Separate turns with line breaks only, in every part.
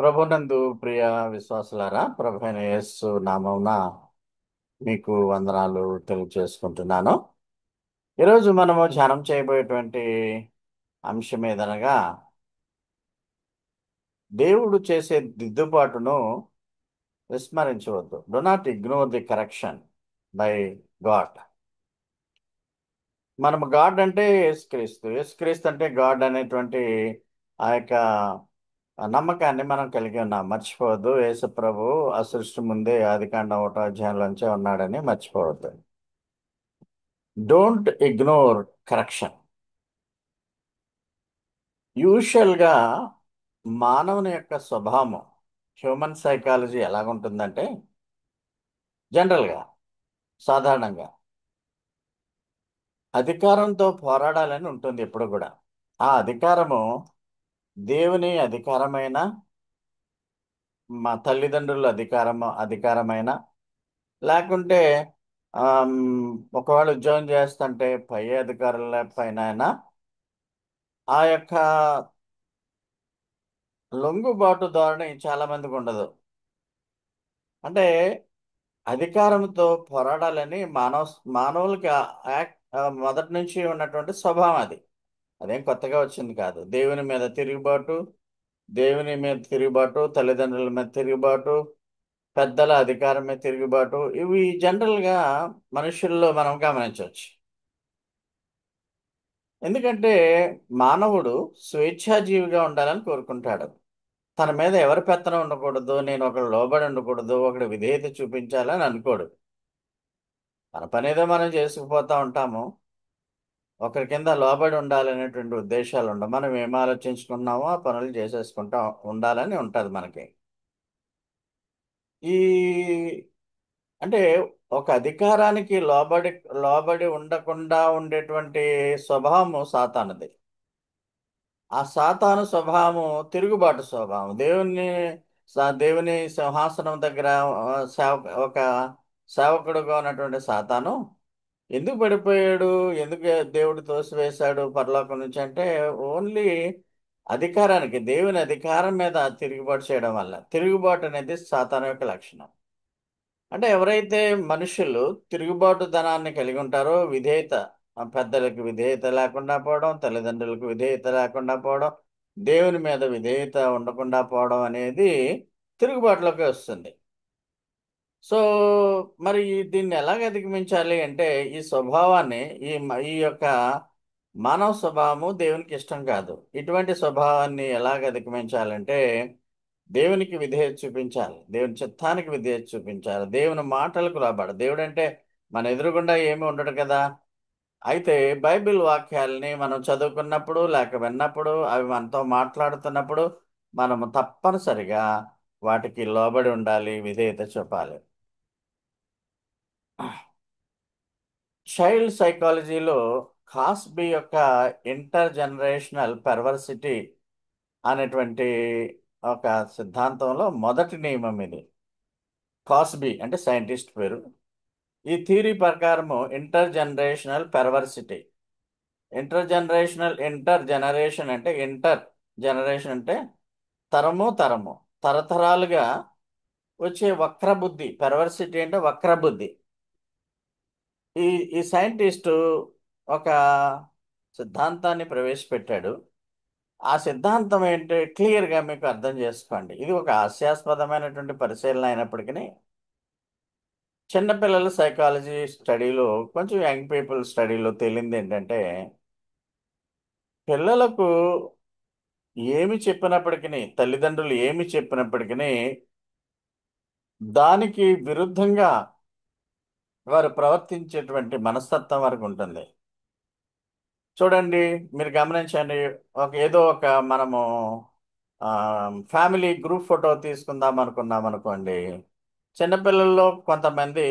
ప్రభునందు ప్రియ విశ్వాసులారా, ప్రభు అయిన యేసు నామమున మీకు వందనాలు తెలియజేసుకుంటున్నాను. ఈరోజు మనము ధ్యానం చేయబోయేటువంటి అంశం ఏదనగా, దేవుడు చేసే దిద్దుబాటును విస్మరించవద్దు. Do not ignore the correction by God. మనము గాడ్ అంటే యేసుక్రీస్తు, యేసుక్రీస్తు అంటే గాడ్ అనేటువంటి ఆ యొక్క నమ్మకాన్ని మనం కలిగి ఉన్నాం. మర్చిపోవద్దు, యేసు ప్రభు ఆ సృష్టి ముందే ఆదికాండం 1వ అధ్యాయంలోంచే ఉన్నాడని మర్చిపోవద్దు. Don't ignore correction. యూజువల్గా మానవుని యొక్క స్వభావం, హ్యూమన్ సైకాలజీ ఎలాగుంటుందంటే, జనరల్గా సాధారణంగా అధికారంతో పోరాడాలని ఉంటుంది ఎప్పుడు కూడా. ఆ అధికారము దేవుని అధికారమైన, మా తల్లిదండ్రుల అధికారమైన, లేకుంటే ఆమ్, ఒకవేళ ఉద్యోగం చేస్తుంటే పై అధికారుల పైన అయినా ఆ యొక్క లొంగుబాటు ధోరణి చాలా మందికి ఉండదు. అంటే అధికారంతో పోరాడాలని మానవులకి మొదటి నుంచి ఉన్నటువంటి స్వభావం అది. అదేం కొత్తగా వచ్చింది కాదు. దేవుని మీద తిరుగుబాటు, తల్లిదండ్రుల మీద తిరుగుబాటు, పెద్దల అధికారం మీద తిరుగుబాటు, ఇవి జనరల్గా మనుషుల్లో మనం గమనించవచ్చు. ఎందుకంటే మానవుడు స్వేచ్ఛాజీవిగా ఉండాలని కోరుకుంటాడు. తన మీద ఎవరి పెత్తనం ఉండకూడదు, నేను ఒకడు లోబడి ఉండకూడదు, ఒకడు విధేయత చూపించాలని అనుకోడు. మన పనేదో మనం చేసుకుపోతా ఉంటాము. ఒకరి కింద లోబడి ఉండాలనేటువంటి ఉద్దేశాలు ఉండవు. మనం ఏం ఆలోచించుకున్నామో ఆ పనులు చేసేసుకుంటా ఉండాలని ఉంటుంది మనకి. ఈ అంటే ఒక అధికారానికి లోబడి ఉండకుండా ఉండేటువంటి స్వభావము సాతానుది. ఆ సాతాను స్వభావము తిరుగుబాటు స్వభావం. దేవుని సింహాసనం దగ్గర ఒక సేవకుడుగా ఉన్నటువంటి సాతాను ఎందుకు పడిపోయాడు, ఎందుకు దేవుడు తోసివేశాడు పరలోకం నుంచి అంటే, ఓన్లీ దేవుని అధికారం మీద తిరుగుబాటు చేయడం వల్ల. తిరుగుబాటు అనేది సాతాను యొక్క లక్షణం. అంటే ఎవరైతే మనుషులు తిరుగుబాటు ధనాన్ని కలిగి ఉంటారో, విధేయత, పెద్దలకు విధేయత లేకుండా పోవడం, తల్లిదండ్రులకు విధేయత లేకుండా పోవడం, దేవుని మీద విధేయత ఉండకుండా పోవడం అనేది తిరుగుబాటులోకి వస్తుంది. సో మరి దీన్ని ఎలాగ అధిగమించాలి అంటే, ఈ స్వభావాన్ని, ఈ యొక్క మానవ స్వభావము దేవునికి ఇష్టం కాదు. ఇటువంటి స్వభావాన్ని ఎలాగ అధిగమించాలంటే, దేవునికి విధేయత చూపించాలి, దేవుని చిత్తానికి విధేయత చూపించాలి, దేవుని మాటలకు లోబడాలి. దేవుడు అంటే మన ఎదురుగుండా ఏమి ఉండడు కదా. అయితే బైబిల్ వాక్యాలని మనం చదువుకున్నప్పుడు లేక విన్నప్పుడు, అవి మనతో మాట్లాడుతున్నప్పుడు మనము తప్పనిసరిగా వాటికి లోబడి ఉండాలి, విధేయత చూపాలి. చైల్డ్ సైకాలజీలో కాస్బీ యొక్క ఇంటర్ జనరేషనల్ పెర్వర్సిటీ అనేటువంటి ఒక సిద్ధాంతంలో మొదటి నియమం ఇది. కాస్బీ అంటే సైంటిస్ట్ పేరు. ఈ థియరీ ప్రకారము ఇంటర్ జనరేషన్ అంటే తరము తరతరాలుగా వచ్చే వక్రబుద్ధి. పెర్వర్సిటీ అంటే వక్రబుద్ధి. ఈ ఈ సైంటిస్టు ఒక సిద్ధాంతాన్ని ప్రవేశపెట్టాడు. ఆ సిద్ధాంతం ఏంటి క్లియర్గా మీకు అర్థం చేసుకోండి. ఇది ఒక హాస్యాస్పదమైనటువంటి పరిశీలన అయినప్పటికీ, చిన్నపిల్లల సైకాలజీ స్టడీలో, కొంచెం యంగ్ పీపుల్ స్టడీలో తేలింది ఏంటంటే, పిల్లలకు ఏమి చెప్పినప్పటికీ, తల్లిదండ్రులు ఏమి చెప్పినప్పటికీ, దానికి విరుద్ధంగా వారు ప్రవర్తించేటువంటి మనస్తత్వం వారికి ఉంటుంది. చూడండి, మీరు గమనించండి. ఏదో ఒక మనము ఫ్యామిలీ గ్రూప్ ఫోటో తీసుకుందాం అనుకున్నాం అనుకోండి. చిన్నపిల్లల్లో కొంతమంది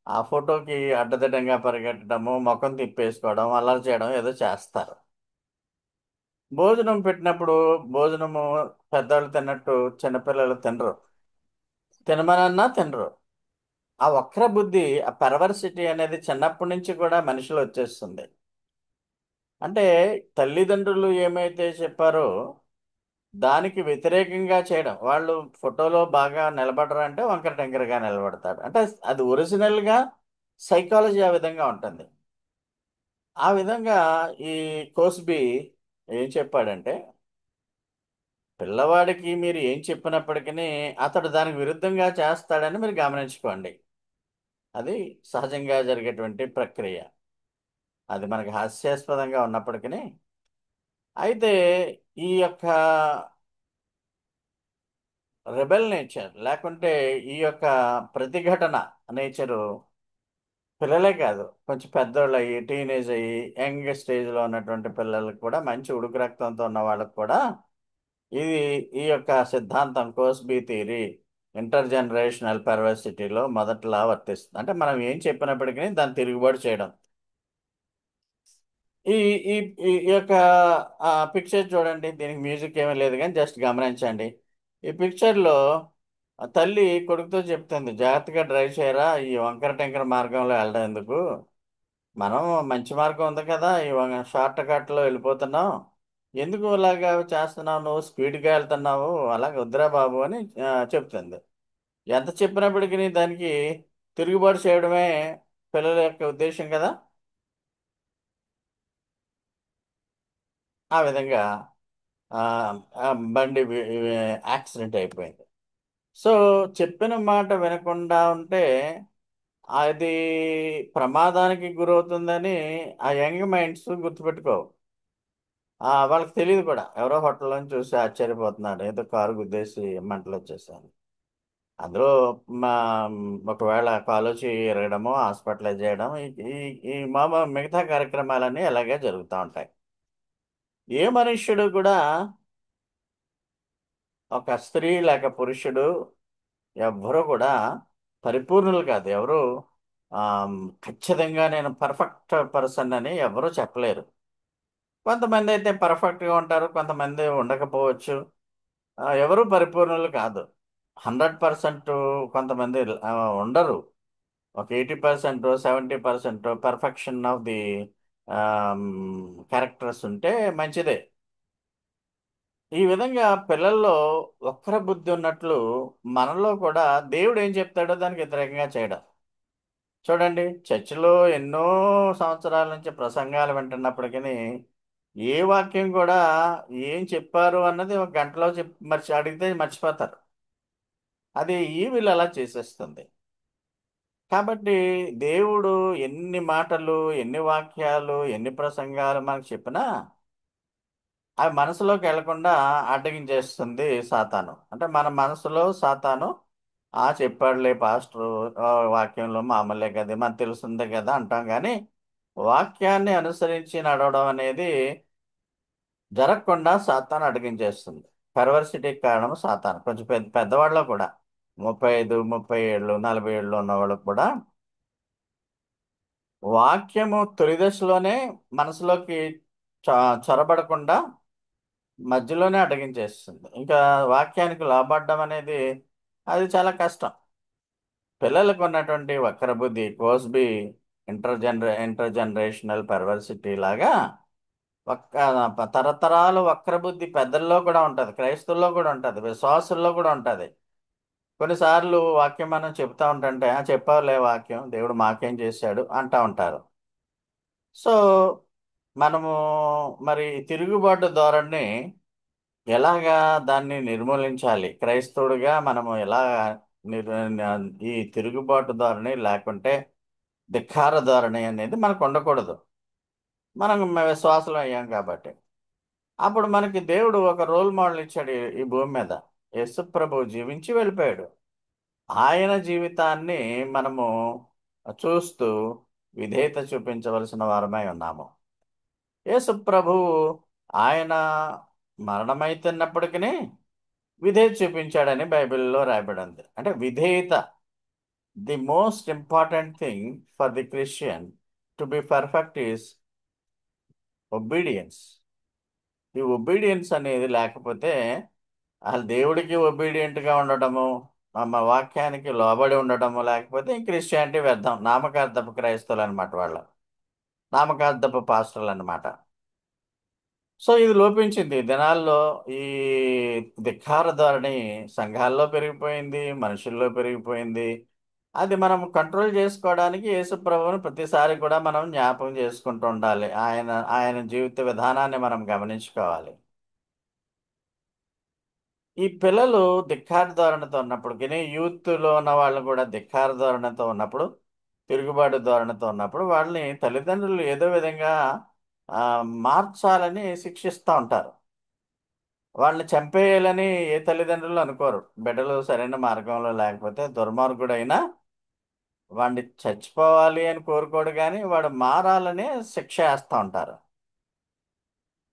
ఆ ఫోటోకి అడ్డదిడ్డంగా పరిగెట్టడము, ముఖం తిప్పేసుకోవడం, అల్లరి చేయడం ఏదో చేస్తారు. భోజనం పెట్టినప్పుడు భోజనము పెద్దవాళ్ళు తిన్నట్టు చిన్నపిల్లలు తినరు. తినమనన్నా తినరు. ఆ వక్ర బుద్ధి, ఆ పెర్వర్సిటీ అనేది చిన్నప్పటి నుంచి కూడా మనిషిలో వచ్చేస్తుంది. అంటే తల్లిదండ్రులు ఏమైతే చెప్పారో దానికి వ్యతిరేకంగా చేయడం. వాళ్ళు ఫోటోలో బాగా నిలబడరంటే వంకర టెంకరగా నిలబడతాడు. అంటే అది ఒరిజినల్గా సైకాలజీ ఆ విధంగా ఉంటుంది. ఆ విధంగా ఈ కోస్బీ ఏం చెప్పాడంటే, పిల్లవాడికి మీరు ఏం చెప్పినప్పటికీ అతడు దానికి విరుద్ధంగా చేస్తాడని మీరు గమనించుకోండి. అది సహజంగా జరిగేటువంటి ప్రక్రియ. అది మనకి హాస్యాస్పదంగా ఉన్నప్పటికీ, అయితే ఈ యొక్క రెబెల్ నేచర్ లేకుంటే ఈ యొక్క ప్రతిఘటన నేచరు పిల్లలే కాదు, కొంచెం పెద్దోళ్ళు అయ్యి టీనేజ్ అయ్యి యంగ్ స్టేజ్లో ఉన్నటువంటి పిల్లలకు కూడా, మంచి ఉడుకు రక్తంతో ఉన్న వాళ్ళకు కూడా ఇది ఈ యొక్క సిద్ధాంతం కోస్బీ థియరీ ఇంటర్ జనరేషనల్ పెర్వర్సిటీలో మొదట్లా వర్తిస్తుంది. అంటే మనం ఏం చెప్పినప్పటికీ దాన్ని తిరుగుబాటు చేయడం. ఈ ఈ ఈ ఈ యొక్క పిక్చర్ చూడండి. దీనికి మ్యూజిక్ ఏమీ లేదు కానీ జస్ట్ గమనించండి. ఈ పిక్చర్లో తల్లి కొడుకుతో చెప్తుంది, జాగ్రత్తగా డ్రైవ్ చేయరా, ఈ వంకర టెంకర మార్గంలో వెళ్ళడం ఎందుకు, మనం మంచి మార్గం ఉంది కదా, ఈ షార్ట్ కట్లో వెళ్ళిపోతున్నాం, ఎందుకు ఇలాగా చేస్తున్నావు, నువ్వు స్పీడ్గా వెళ్తున్నావు, అలాగే వద్దురా బాబు అని చెప్తుంది. ఎంత చెప్పినప్పటికీ దానికి తిరుగుబాటు చేయడమే పిల్లల యొక్క ఉద్దేశం కదా. ఆ విధంగా ఆ, ఆ బండి యాక్సిడెంట్ అయిపోయింది. సో చెప్పిన మాట వినకుండా ఉంటే అది ప్రమాదానికి గురవుతుందని ఆ యంగ్ మైండ్స్ గుర్తుపెట్టుకోవు. వాళ్ళకి తెలియదు కూడా, ఎవరో హోటల్లో చూసి ఆశ్చర్యపోతున్నారు, ఏదో కారు గుద్దేసి మంటలు వచ్చేసాను. అందులో మా ఒకవేళ కాలోచి ఎరగడము, హాస్పిటలైజ్ చేయడం, ఈ ఈ ఈ మిగతా కార్యక్రమాలన్నీ అలాగే జరుగుతూ ఉంటాయి. ఏ మనుష్యుడు కూడా, ఒక స్త్రీ లేక పురుషుడు, ఎవ్వరూ కూడా పరిపూర్ణులు కాదు. ఎవరు ఖచ్చితంగా నేను పర్ఫెక్ట్ పర్సన్ అని ఎవరూ చెప్పలేరు. కొంతమంది అయితే పర్ఫెక్ట్గా ఉంటారు, కొంతమంది ఉండకపోవచ్చు. ఎవరు పరిపూర్ణులు కాదు. 100% కొంతమంది ఆ, ఉండరు. ఒక 80%, 70% పర్ఫెక్షన్ ఆఫ్ ది క్యారెక్టర్స్ ఉంటే మంచిదే. ఈ విధంగా పిల్లల్లో వక్ర బుద్ధి ఉన్నట్లు మనలో కూడా దేవుడు ఏం చెప్తాడో దానికి వ్యతిరేకంగా చేయడం. చూడండి, చర్చిలో ఎన్నో సంవత్సరాల నుంచి ప్రసంగాలు వింటున్నప్పటికీ ఏ వాక్యం కూడా ఏం చెప్పారు అన్నది ఒక గంటలో అడిగితే మర్చిపోతారు. అది ఈవిల్ అలా చేసేస్తుంది. కాబట్టి దేవుడు ఎన్ని మాటలు, ఎన్ని వాక్యాలు, ఎన్ని ప్రసంగాలు మనకు చెప్పినా అవి మనసులోకి వెళ్లకుండా అడ్డగించేస్తుంది సాతాను. అంటే మన మనసులో సాతాను చెప్పాడులే పాస్టరు, వాక్యంలో మామూలే కదా, మనకు తెలుస్తుంది కదా అంటాం కానీ వాక్యాన్ని అనుసరించి నడవడం అనేది జరగకుండా సాతాను అడ్డగించేస్తుంది. పర్వర్సిటీకి కారణం సాతాను. కొంచెం పెద్దవాళ్ళలో కూడా 35, 30 ఏళ్ళు, 40 ఏళ్ళు ఉన్న వాళ్ళకు కూడా వాక్యము తొలి దశలోనే మనసులోకి చొరబడకుండా మధ్యలోనే అడ్డగించేస్తుంది. ఇంకా వాక్యానికి లోబడ్డం అనేది అది చాలా కష్టం. పిల్లలకు ఉన్నటువంటి వక్రబుద్ధి కోస్బీ ఇంటర్ జనరేషనల్ పర్వర్సిటీ లాగా తరతరాలు వక్రబుద్ధి పెద్దల్లో కూడా ఉంటుంది, క్రైస్తవుల్లో కూడా ఉంటుంది, విశ్వాసుల్లో కూడా ఉంటుంది. కొన్నిసార్లు వాక్యం మనం చెప్తా ఉంటుంటే, చెప్పావులే వాక్యం, దేవుడు మాకేం చేశాడు అంటా ఉంటారు. సో మనము మరి తిరుగుబాటు ధోరణిని ఎలాగా దాన్ని నిర్మూలించాలి, క్రైస్తవుడిగా మనము ఎలా నిర్ ఈ తిరుగుబాటు ధోరణి లేకుంటే ధిక్కార ధోరణి అనేది మనకు ఉండకూడదు. మనం విశ్వాసం అయ్యాం కాబట్టి. అప్పుడు మనకి దేవుడు ఒక రోల్ మోడల్ ఇచ్చాడు ఈ భూమి మీద. యేసు ప్రభు జీవించి వెళ్ళిపోయాడు. ఆయన జీవితాన్ని మనము చూస్తూ విధేయత చూపించవలసిన వారమై ఉన్నాము. యేసు ప్రభు ఆయన మరణమైతున్నప్పటికీ విధేయత చూపించాడని బైబిల్లో రాయబడింది. అంటే విధేయత, the most important thing for the Christian to be perfect is obedience. ఈ ఒబీడియన్స్ అనేది లేకపోతే అసలు దేవుడికి ఒబీడియంట్గా ఉండటము, వాక్యానికి లోబడి ఉండటము లేకపోతే ఈ క్రిస్టియానిటీ వ్యర్థం. నామకార్థపు క్రైస్తవులు అనమాట వాళ్ళు, నామకార్థపు పాస్టర్లు అనమాట. సో ఇది లోపించింది ఈ దినాల్లో. ఈ ధిక్కార ధోరణి సంఘాల్లో పెరిగిపోయింది, మనుషుల్లో పెరిగిపోయింది. అది మనం కంట్రోల్ చేసుకోవడానికి యేసు ప్రభువుని ప్రతిసారి కూడా మనం జ్ఞాపకం చేసుకుంటూ ఉండాలి. ఆయన జీవిత విధానాన్ని మనం గమనించుకోవాలి. ఈ పిల్లలు ధిక్కార ధోరణితో ఉన్నప్పుడు, యూత్లో ఉన్న వాళ్ళు కూడా ధిక్కార ధోరణితో ఉన్నప్పుడు, తిరుగుబాటు ధోరణితో ఉన్నప్పుడు వాళ్ళని తల్లిదండ్రులు ఏదో విధంగా ఆ, మార్చాలని శిక్షిస్తూ ఉంటారు. వాళ్ళని చంపేయాలని ఏ తల్లిదండ్రులు అనుకోరు. బిడ్డలు సరైన మార్గంలో లేకపోతే దుర్మార్గుడైనా వాడిని చచ్చిపోవాలి అని కోరుకోడు, కానీ వాడు మారాలని శిక్ష వేస్తూ ఉంటారు.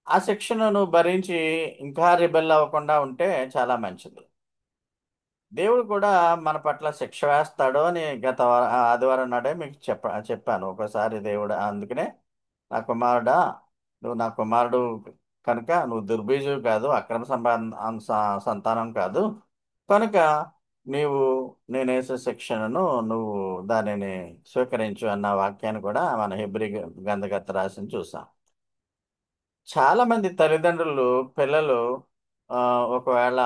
ఆ శిక్షను నువ్వు భరించి ఇంకా రిబెల్ అవ్వకుండా ఉంటే చాలా మంచిది. దేవుడు కూడా మన పట్ల శిక్ష వేస్తాడు అని ఆదివారం నాడే మీకు చెప్పాను. ఒకసారి దేవుడు అందుకనే, నా కుమారుడా, నువ్వు నా కుమారుడు కనుక నువ్వు దుర్బీజువు కాదు, అక్రమ సంతానం కాదు కనుక నీవు నేను వేసే శిక్షణను నువ్వు దానిని స్వీకరించు అన్న వాక్యాన్ని కూడా మన హెబ్రీ గ్రంథకర్త రాసింది చూసాం. చాలా మంది తల్లిదండ్రులు పిల్లలు ఆ, ఒకవేళ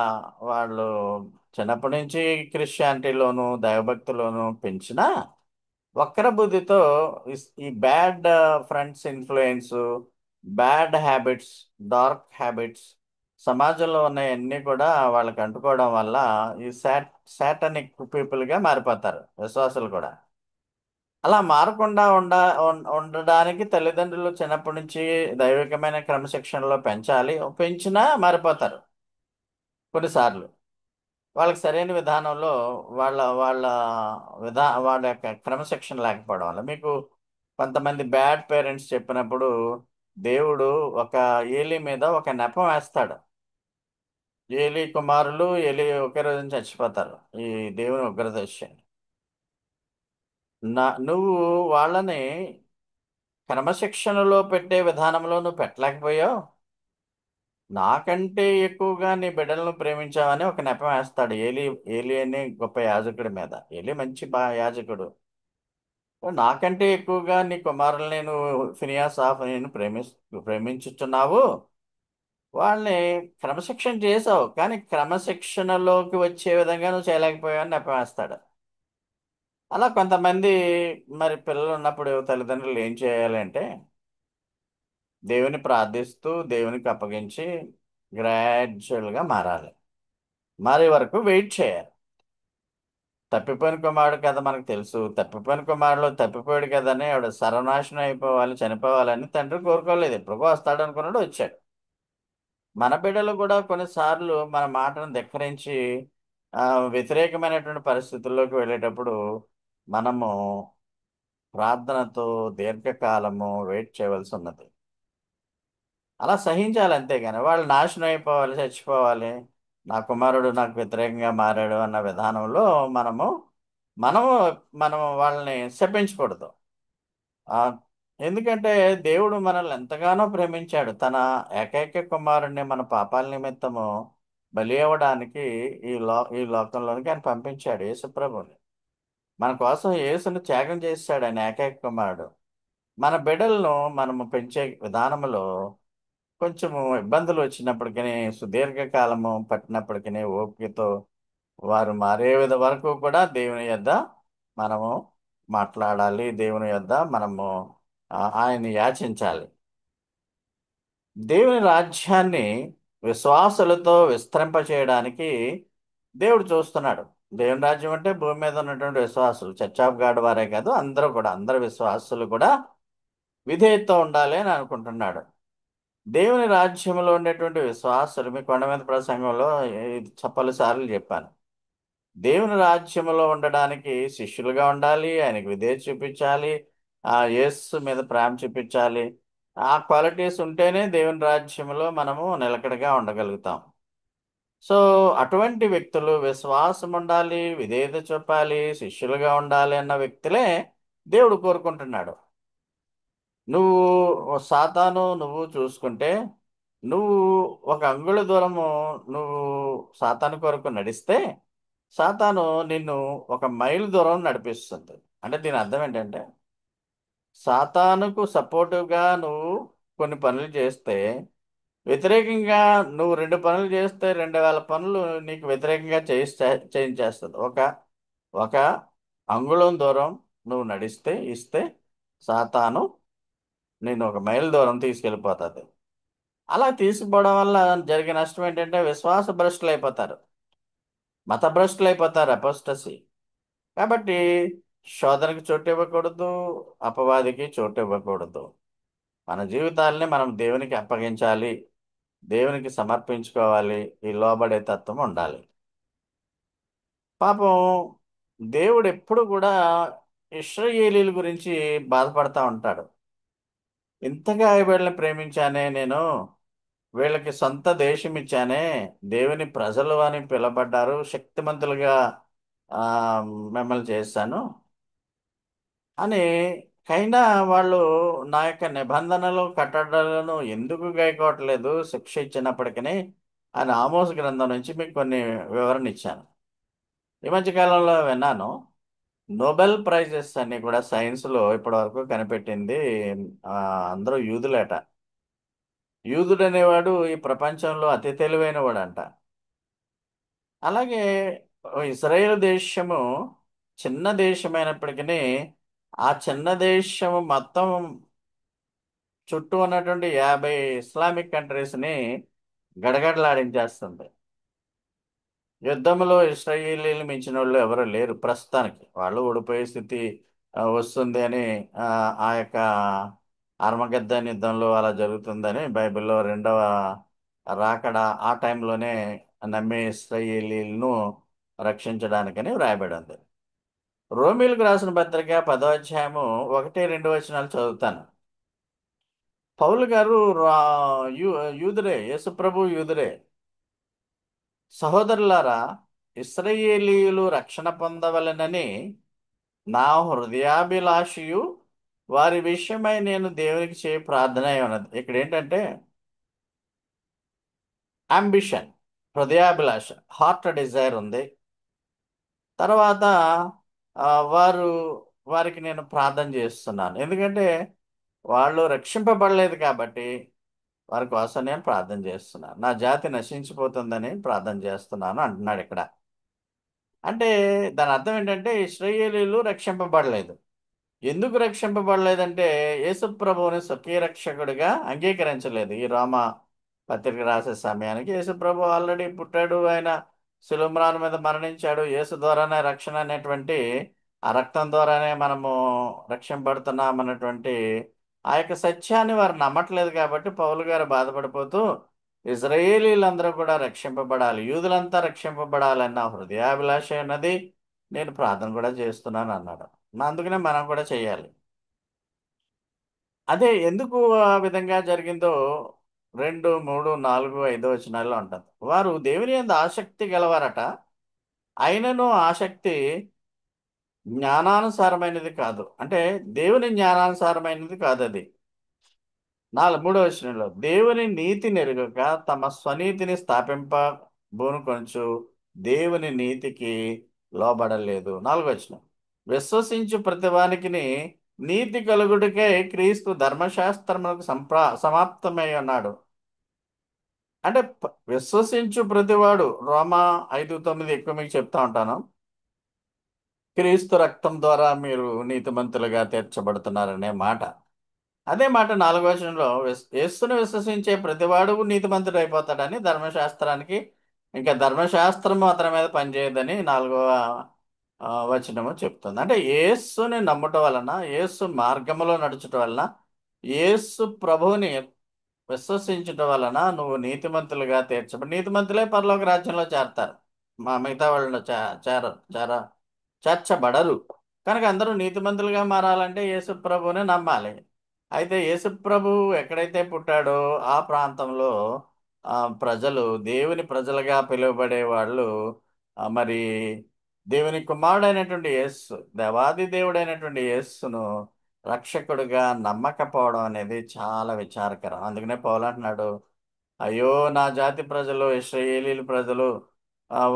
వాళ్ళు చిన్నప్పటి నుంచి క్రిస్టియానిటీలోను దైవభక్తిలోను పెంచినా వక్ర బుద్ధితో ఈ bad friends influence, bad habits, dark habits సమాజంలో ఉన్నవన్నీ కూడా వాళ్ళకి అంటుకోవడం వల్ల ఈ సాటనిక్ పీపుల్గా మారిపోతారు విశ్వాసులు కూడా. అలా మారకుండా ఉండడానికి తల్లిదండ్రులు చిన్నప్పటి నుంచి దైవికమైన క్రమశిక్షణలో పెంచాలి. పెంచినా మారిపోతారు కొన్నిసార్లు. వాళ్ళకి సరైన విధానంలో వాళ్ళ వాళ్ళ యొక్క క్రమశిక్షణ లేకపోవడం వల్ల మీకు కొంతమంది బ్యాడ్ పేరెంట్స్ చెప్పినప్పుడు దేవుడు ఒక ఏలి మీద ఒక నెపం వేస్తాడు. ఏలి కుమారులు ఏలి ఒకే రోజున చచ్చిపోతారు ఈ దేవుని ఉగ్రదృశ్యం. నువ్వు వాళ్ళని క్రమశిక్షణలో పెట్టే విధానంలో నువ్వు పెట్టలేకపోయావు. నాకంటే ఎక్కువగా నీ బిడ్డలను ప్రేమించావని ఒక నెపం వేస్తాడు ఏలి అని గొప్ప యాజకుడి మీద. ఏలి మంచి యాజకుడు. నాకంటే ఎక్కువగా నీ కుమారుల్ని నువ్వు ఫినియాస్ ఆఫ్ నేను ప్రేమించుచున్నావు. వాళ్ళని క్రమశిక్షణ చేసావు, కానీ క్రమశిక్షణలోకి వచ్చే విధంగా నువ్వు చేయలేకపోయావు అని నెపం వేస్తాడు. అలా కొంతమంది మరి పిల్లలు ఉన్నప్పుడు తల్లిదండ్రులు ఏం చేయాలి అంటే దేవుని ప్రార్థిస్తూ దేవునికి అప్పగించి గ్రాడ్యువల్గా మారాలి. మారే వరకు వెయిట్ చేయాలి. తప్పిపోయిన కుమారుడు కదా మనకు తెలుసు. తప్పిపోయిన కుమారుడు తప్పిపోయాడు కదని ఆవిడ సర్వనాశనం అయిపోవాలి, చనిపోవాలని తండ్రి కోరుకోలేదు. ఎప్పుడుకో వస్తాడు అనుకున్నాడు, వచ్చాడు. మన బిడ్డలు కూడా కొన్నిసార్లు మన మాటను ధిక్కరించి ఆ, వ్యతిరేకమైనటువంటి పరిస్థితుల్లోకి వెళ్ళేటప్పుడు మనము ప్రార్థనతో దీర్ఘకాలము వెయిట్ చేయవలసి ఉన్నది. అలా సహించాలి, అంతేగాని వాళ్ళు నాశనం అయిపోవాలి, చచ్చిపోవాలి, నా కుమారుడు నాకు వ్యతిరేకంగా మారాడు అన్న విధానంలో మనము మనము మనము వాళ్ళని శపించకూడదు. ఆ, ఎందుకంటే దేవుడు మనల్ని ఎంతగానో ప్రేమించాడు. తన ఏకైక కుమారుణ్ణి మన పాపాల నిమిత్తము బలి అవ్వడానికి ఈ లోకంలోనికి ఆయన పంపించాడు యేసుప్రభుని. మన కోసం యేసును త్యాగం చేశాడు ఆయన ఏకైక కుమారుడు. మన బిడ్డలను మనము పెంచే విధానంలో కొంచెము ఇబ్బందులు వచ్చినప్పటికీ, సుదీర్ఘకాలము పట్టినప్పటికీ ఓపికతో వారు మారే వరకు కూడా దేవుని యొద్ద మనము మాట్లాడాలి. దేవుని యొద్ద మనము ఆయన్ని యాచించాలి. దేవుని రాజ్యాన్ని విశ్వాసులతో విస్తరింపచేయడానికి దేవుడు చూస్తున్నాడు. దేవుని రాజ్యం అంటే భూమి మీద ఉన్నటువంటి విశ్వాసులు, చర్చ్ ఆఫ్ గాడ్ వారే కాదు, అందరూ కూడా, అందరు విశ్వాసులు కూడా విధేయతతో ఉండాలి అని అనుకుంటున్నాడు. దేవుని రాజ్యంలో ఉండేటువంటి విశ్వాసులు, మీ కొండ మీద ప్రసంగంలో ఇది పలుసార్లు చెప్పాను. దేవుని రాజ్యంలో ఉండడానికి శిష్యులుగా ఉండాలి, ఆయనకు విధేయత చూపించాలి, ఆ యేసు మీద ప్రేమ చూపించాలి. ఆ క్వాలిటీస్ ఉంటేనే దేవుని రాజ్యంలో మనము నిలకడగా ఉండగలుగుతాం. సో అటువంటి వ్యక్తులు విశ్వాసం ఉండాలి, విధేయత చూపాలి, శిష్యులుగా ఉండాలి అన్న వ్యక్తులే దేవుడు కోరుకుంటున్నాడు. నువ్వు చూసుకుంటే నువ్వు ఒక అంగుళ దూరము నువ్వు సాతాను కొరకు నడిస్తే సాతాను నిన్ను ఒక మైలు దూరం నడిపిస్తుంది. అంటే దీని అర్థం ఏంటంటే సాతానుకు సపోర్టివ్గా నువ్వు కొన్ని పనులు చేస్తే వ్యతిరేకంగా నువ్వు 2 పనులు చేస్తే 2,000 పనులు నీకు వ్యతిరేకంగా చేయించేస్తుంది. ఒక అంగుళం దూరం నువ్వు నడిస్తే ఇస్తే సాతాను నేను 1 మైల్ దూరం తీసుకెళ్ళిపోతుంది. అలా తీసుకుపోవడం వల్ల జరిగే నష్టం ఏంటంటే విశ్వాస భ్రష్టులు అయిపోతారు, మత భ్రష్టులు అయిపోతారు, అపోస్టసీ. కాబట్టి శోధనకి చోటు ఇవ్వకూడదు, అపవాదికి చోటు ఇవ్వకూడదు. మన జీవితాల్ని మనం దేవునికి అప్పగించాలి, దేవునికి సమర్పించుకోవాలి, ఈ లోబడే తత్వం ఉండాలి. పాపం దేవుడు ఎప్పుడు కూడా ఇశ్రాయేలీల గురించి బాధపడతా ఉంటాడు. ఇంతగా వీళ్ళని ప్రేమించానే నేను, వీళ్ళకి సొంత దేశం ఇచ్చానే, దేవుని ప్రజలు అని పిలబడ్డారు, శక్తిమంతులుగా ఆ, మిమ్మల్ని చేశాను అని. కైనా వాళ్ళు నా యొక్క నిబంధనలు కట్టడలను ఎందుకు గైకోవట్లేదు శిక్ష ఇచ్చినప్పటికీ అని ఆమోస్ గ్రంథం నుంచి మీకు కొన్ని వివరణ ఇచ్చాను. ఈ మధ్య కాలంలో విన్నాను, నోబెల్ ప్రైజెస్ అన్ని కూడా సైన్స్లో ఇప్పటివరకు కనిపెట్టింది ఆ, అందరూ యూదులేట. యూదుడు అనేవాడు ఈ ప్రపంచంలో అతి తెలివైన వాడంట. అలాగే ఇస్రాయేల్ దేశము చిన్న దేశమైనప్పటికీ ఆ చిన్న దేశము మొత్తం చుట్టూ ఉన్నటువంటి 50 ఇస్లామిక్ కంట్రీస్ని గడగడలాడించేస్తుంది. యుద్ధంలో ఇస్రాయేలీలు మించిన వాళ్ళు ఎవరు లేరు ప్రస్తుతానికి. వాళ్ళు ఓడిపోయే స్థితి వస్తుంది అని ఆ ఆ యొక్క ఆర్మగద్దన్ యుద్ధంలో అలా జరుగుతుందని బైబిల్లో రెండవ రాకడ ఆ టైంలోనే నమ్మే ఇస్రాయేలీలను రక్షించడానికని వ్రాయబడి ఉంది. రోమీలకు రాసిన పత్రిక 10వ అధ్యాయము 1-2 వచనాలు చదువుతాను. పౌలు గారు యూదుడే, యేసుప్రభు యూదుడే. సహోదరులారా, ఇశ్రాయేలీయులు రక్షణ పొందవలెనని నా హృదయాభిలాషయు వారి విషయమై నేను దేవునికి చేయ ప్రార్థన అయి ఉన్నది. ఇక్కడ ఏంటంటే అంబిషన్, హృదయాభిలాష, హార్ట్ డిజైర్ ఉంది. తర్వాత ఆ, వారు వారికి నేను ప్రార్థన చేస్తున్నాను, ఎందుకంటే వాళ్ళు రక్షింపబడలేదు కాబట్టి వారి కోసం నేను ప్రార్థన చేస్తున్నాను. నా జాతి నశించిపోతుందని ప్రార్థన చేస్తున్నాను అంటున్నాడు ఇక్కడ. అంటే దాని అర్థం ఏంటంటే ఇశ్రాయేలీయులు రక్షింపబడలేదు. ఎందుకు రక్షింపబడలేదంటే యేసు ప్రభువుని స్వకీయ రక్షకుడిగా అంగీకరించలేదు. ఈ రోమ పత్రిక రాసే సమయానికి యేసు ప్రభు ఆల్రెడీ పుట్టాడు, ఆయన శిలుమ్రాన్ మీద మరణించాడు, యేసు ద్వారానే రక్షణ అనేటువంటి ఆ రక్తం ద్వారానే మనము రక్షింపబడుతున్నాం అన్నటువంటి ఆ యొక్క సత్యాన్ని వారు నమ్మట్లేదు. కాబట్టి పౌలు గారు బాధపడిపోతూ ఇజ్రాయేలీలందరూ కూడా రక్షింపబడాలి, యూదులంతా రక్షింపబడాలన్న హృదయాభిలాష ఉన్నది, నేను ప్రార్థన కూడా చేస్తున్నాను అన్నాడు. అందుకనే మనం కూడా చేయాలి. అదే ఎందుకు ఆ విధంగా జరిగిందో 2, 3, 4, 5 వచనాల్లో ఉంటుంది. వారు దేవుని యందు ఆసక్తి గలవారట, అయినను ఆసక్తి జ్ఞానానుసారమైనది కాదు. అంటే దేవుని జ్ఞానానుసారమైనది కాదు అది. 3వ వచనంలో దేవుని నీతి నెరుగక తమ స్వనీతిని స్థాపింప బూనుకొనుచు దేవుని నీతికి లోబడలేదు. 4వ వచనం విశ్వసించు ప్రతివానికిని నీతి కలుగుడికై క్రీస్తు ధర్మశాస్త్రములకు సమాప్తమై ఉన్నాడు. అంటే విశ్వసించు ప్రతివాడు, రోమా 5:9 ఎక్కువ మీకు చెప్తా ఉంటాను, క్రీస్తు రక్తం ద్వారా మీరు నీతిమంతులుగా తీర్చబడుతున్నారనే మాట. అదే మాట 4వ వచనంలో యేసును విశ్వసించే ప్రతివాడు నీతిమంతుడు అయిపోతాడని, ధర్మశాస్త్రానికి ఇంకా ధర్మశాస్త్రము అతని మీద పనిచేయదని 4వ వచనము చెప్తుంది. అంటే యేసుని నమ్ముట వలన, యేసు మార్గములో నడుచుట వలన, యేసు ప్రభువుని విశ్వసించటం వలన నువ్వు నీతిమంతులుగా నీతిమంతులే పరలోక రాజ్యంలో చేరతారు. మా మిగతా వాళ్ళు చేర్చబడరు. కనుక అందరూ నీతిమంతులుగా మారాలంటే యేసు ప్రభువుని నమ్మాలి. అయితే యేసు ప్రభు ఎక్కడైతే పుట్టాడో ఆ ప్రాంతంలో ప్రజలు దేవుని ప్రజలుగా పిలువబడే వాళ్ళు మరి దేవుని కుమారుడైనటువంటి యేసు, దేవాది దేవుడైనటువంటి యేసును రక్షకుడుగా నమ్మకపోవడం అనేది చాలా విచారకరం. అందుకనే పౌలు అంటున్నాడు, అయ్యో నా జాతి ప్రజలు, ఇశ్రాయేలీల ప్రజలు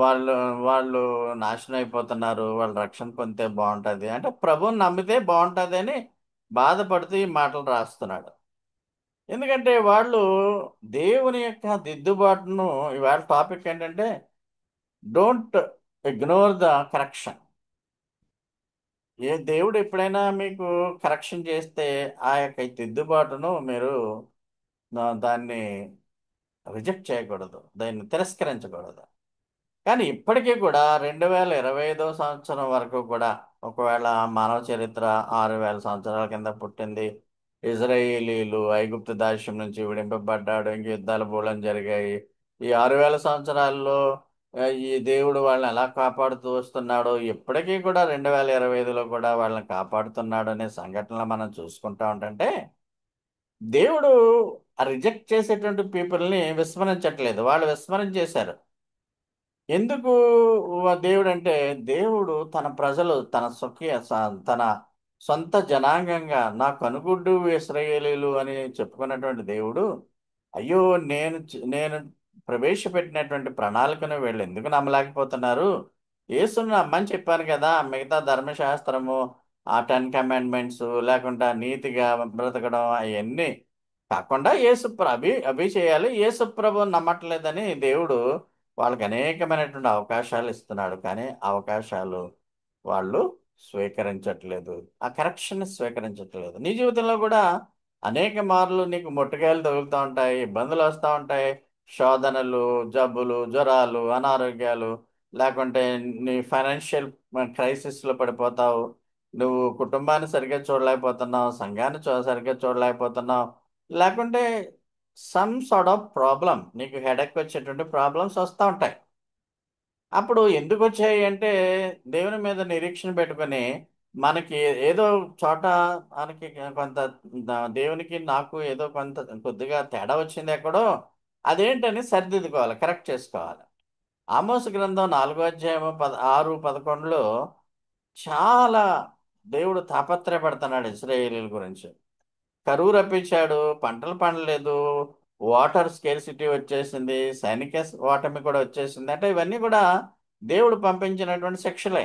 వాళ్ళు వాళ్ళు నాశనం అయిపోతున్నారు, వాళ్ళు రక్షణ పొందితే బాగుంటుంది అంటే ప్రభువుని నమ్మితే బాగుంటుంది అని బాధపడుతూ ఈ మాటలు రాస్తున్నాడు. ఎందుకంటే వాళ్ళు దేవుని యొక్క దిద్దుబాటును, ఇవాళ టాపిక్ ఏంటంటే డోంట్ ఇగ్నోర్ ద కరెక్షన్. ఏ దేవుడు ఎప్పుడైనా మీకు కరెక్షన్ చేస్తే ఆ యొక్క దిద్దుబాటును మీరు దాన్ని రిజెక్ట్ చేయకూడదు, దాన్ని తిరస్కరించకూడదు. కానీ ఇప్పటికీ కూడా 2025 సంవత్సరం వరకు కూడా, ఒకవేళ మానవ చరిత్ర 6000 సంవత్సరాల కింద పుట్టింది, ఇజ్రాయేలీలు ఐగుప్తు దాస్యం నుంచి విడిపింపబడ్డాడు, ఇంక యుద్ధాలు బోళం జరిగాయి. ఈ 6000 సంవత్సరాల్లో ఈ దేవుడు వాళ్ళని ఎలా కాపాడుతూ వస్తున్నాడో, ఇప్పటికీ కూడా 2025లో కూడా వాళ్ళని కాపాడుతున్నాడు అనే సంఘటనలు మనం చూసుకుంటా ఉంటుంటే, దేవుడు రిజెక్ట్ చేసేటువంటి పీపుల్ని విస్మరించట్లేదు, వాళ్ళు విస్మరించేశారు. ఎందుకు దేవుడు అంటే, దేవుడు తన ప్రజలు తన తన సొంత జనాంగంగా నా కనుగుడ్డు ఇశ్రాయేలీలు అని చెప్పుకున్నటువంటి దేవుడు, అయ్యో నేను ప్రవేశపెట్టినటువంటి ప్రణాళికను వీళ్ళు ఎందుకు నమ్మలేకపోతున్నారు? యేసుని నమ్మని చెప్పాను కదా, మిగతా ధర్మశాస్త్రము, ఆ 10 కమాండ్మెంట్స్, లేకుండా నీతిగా బ్రతకడం అవన్నీ కాకుండా యేసు అవి చేయాలి, యేసు ప్రభు నమ్మట్లేదని దేవుడు వాళ్ళకి అనేకమైనటువంటి అవకాశాలు ఇస్తున్నాడు. కానీ అవకాశాలు వాళ్ళు స్వీకరించట్లేదు, ఆ కరెక్షన్ స్వీకరించట్లేదు. నీ జీవితంలో కూడా అనేక మార్లు నీకు మొట్టుకాయలు తగులుతూ ఉంటాయి, ఇబ్బందులు వస్తూ ఉంటాయి, శోధనలు, జబ్బులు, జ్వరాలు, అనారోగ్యాలు, లేకుంటే నీ ఫైనాన్షియల్ క్రైసిస్లో పడిపోతావు, నువ్వు కుటుంబాన్ని సరిగ్గా చూడలేకపోతున్నావు, సంఘాన్ని సరిగ్గా చూడలేకపోతున్నావు, లేకుంటే సమ్ సార్ట్ ఆఫ్ ప్రాబ్లం, నీకు హెడేక్ వచ్చేటువంటి ప్రాబ్లమ్స్ వస్తూ ఉంటాయి. అప్పుడు ఎందుకు వచ్చాయి అంటే, దేవుని మీద నిరీక్షణ పెట్టుకొని మనకి ఏదో చోట మనకి కొంత దేవునికి నాకు ఏదో కొంత కొద్దిగా తేడా వచ్చింది ఎక్కడో, అదేంటని సరిదిద్దుకోవాలి, కరెక్ట్ చేసుకోవాలి. ఆమోస్ గ్రంథం 4వ అధ్యాయము 6-11లో చాలా దేవుడు తాపత్రయపడుతున్నాడు ఇశ్రాయేలీల గురించి. కరువు రప్పించాడు, పంటలు పండలేదు, వాటర్ స్కేర్సిటీ వచ్చేసింది, సైనిక ఓటమి కూడా వచ్చేసింది. అంటే ఇవన్నీ కూడా దేవుడు పంపించినటువంటి శిక్షలే.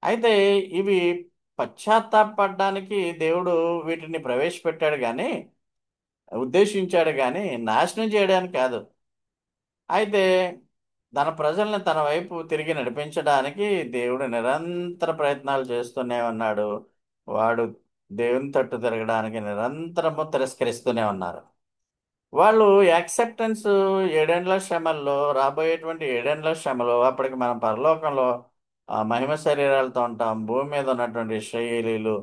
అయితే ఇవి పశ్చాత్తాపడడానికి దేవుడు వీటిని ప్రవేశపెట్టాడు కానీ, ఉద్దేశించాడు కానీ నాశనం చేయడానికి కాదు. అయితే తన ప్రజల్ని తన వైపు తిరిగి నడిపించడానికి దేవుడు నిరంతర ప్రయత్నాలు చేస్తూనే ఉన్నాడు. వాడు దేవుని తట్టు తిరగడానికి నిరంతరము తిరస్కరిస్తూనే ఉన్నారు. వాళ్ళు యాక్సెప్టెన్స్, ఏడేండ్ల శ్రమల్లో, రాబోయేటువంటి ఏడేండ్ల శ్రమలో అప్పటికి మనం పరలోకంలో మహిమ శరీరాలతో ఉంటాం. భూమి మీద ఉన్నటువంటి ఇశ్రాయేలీలు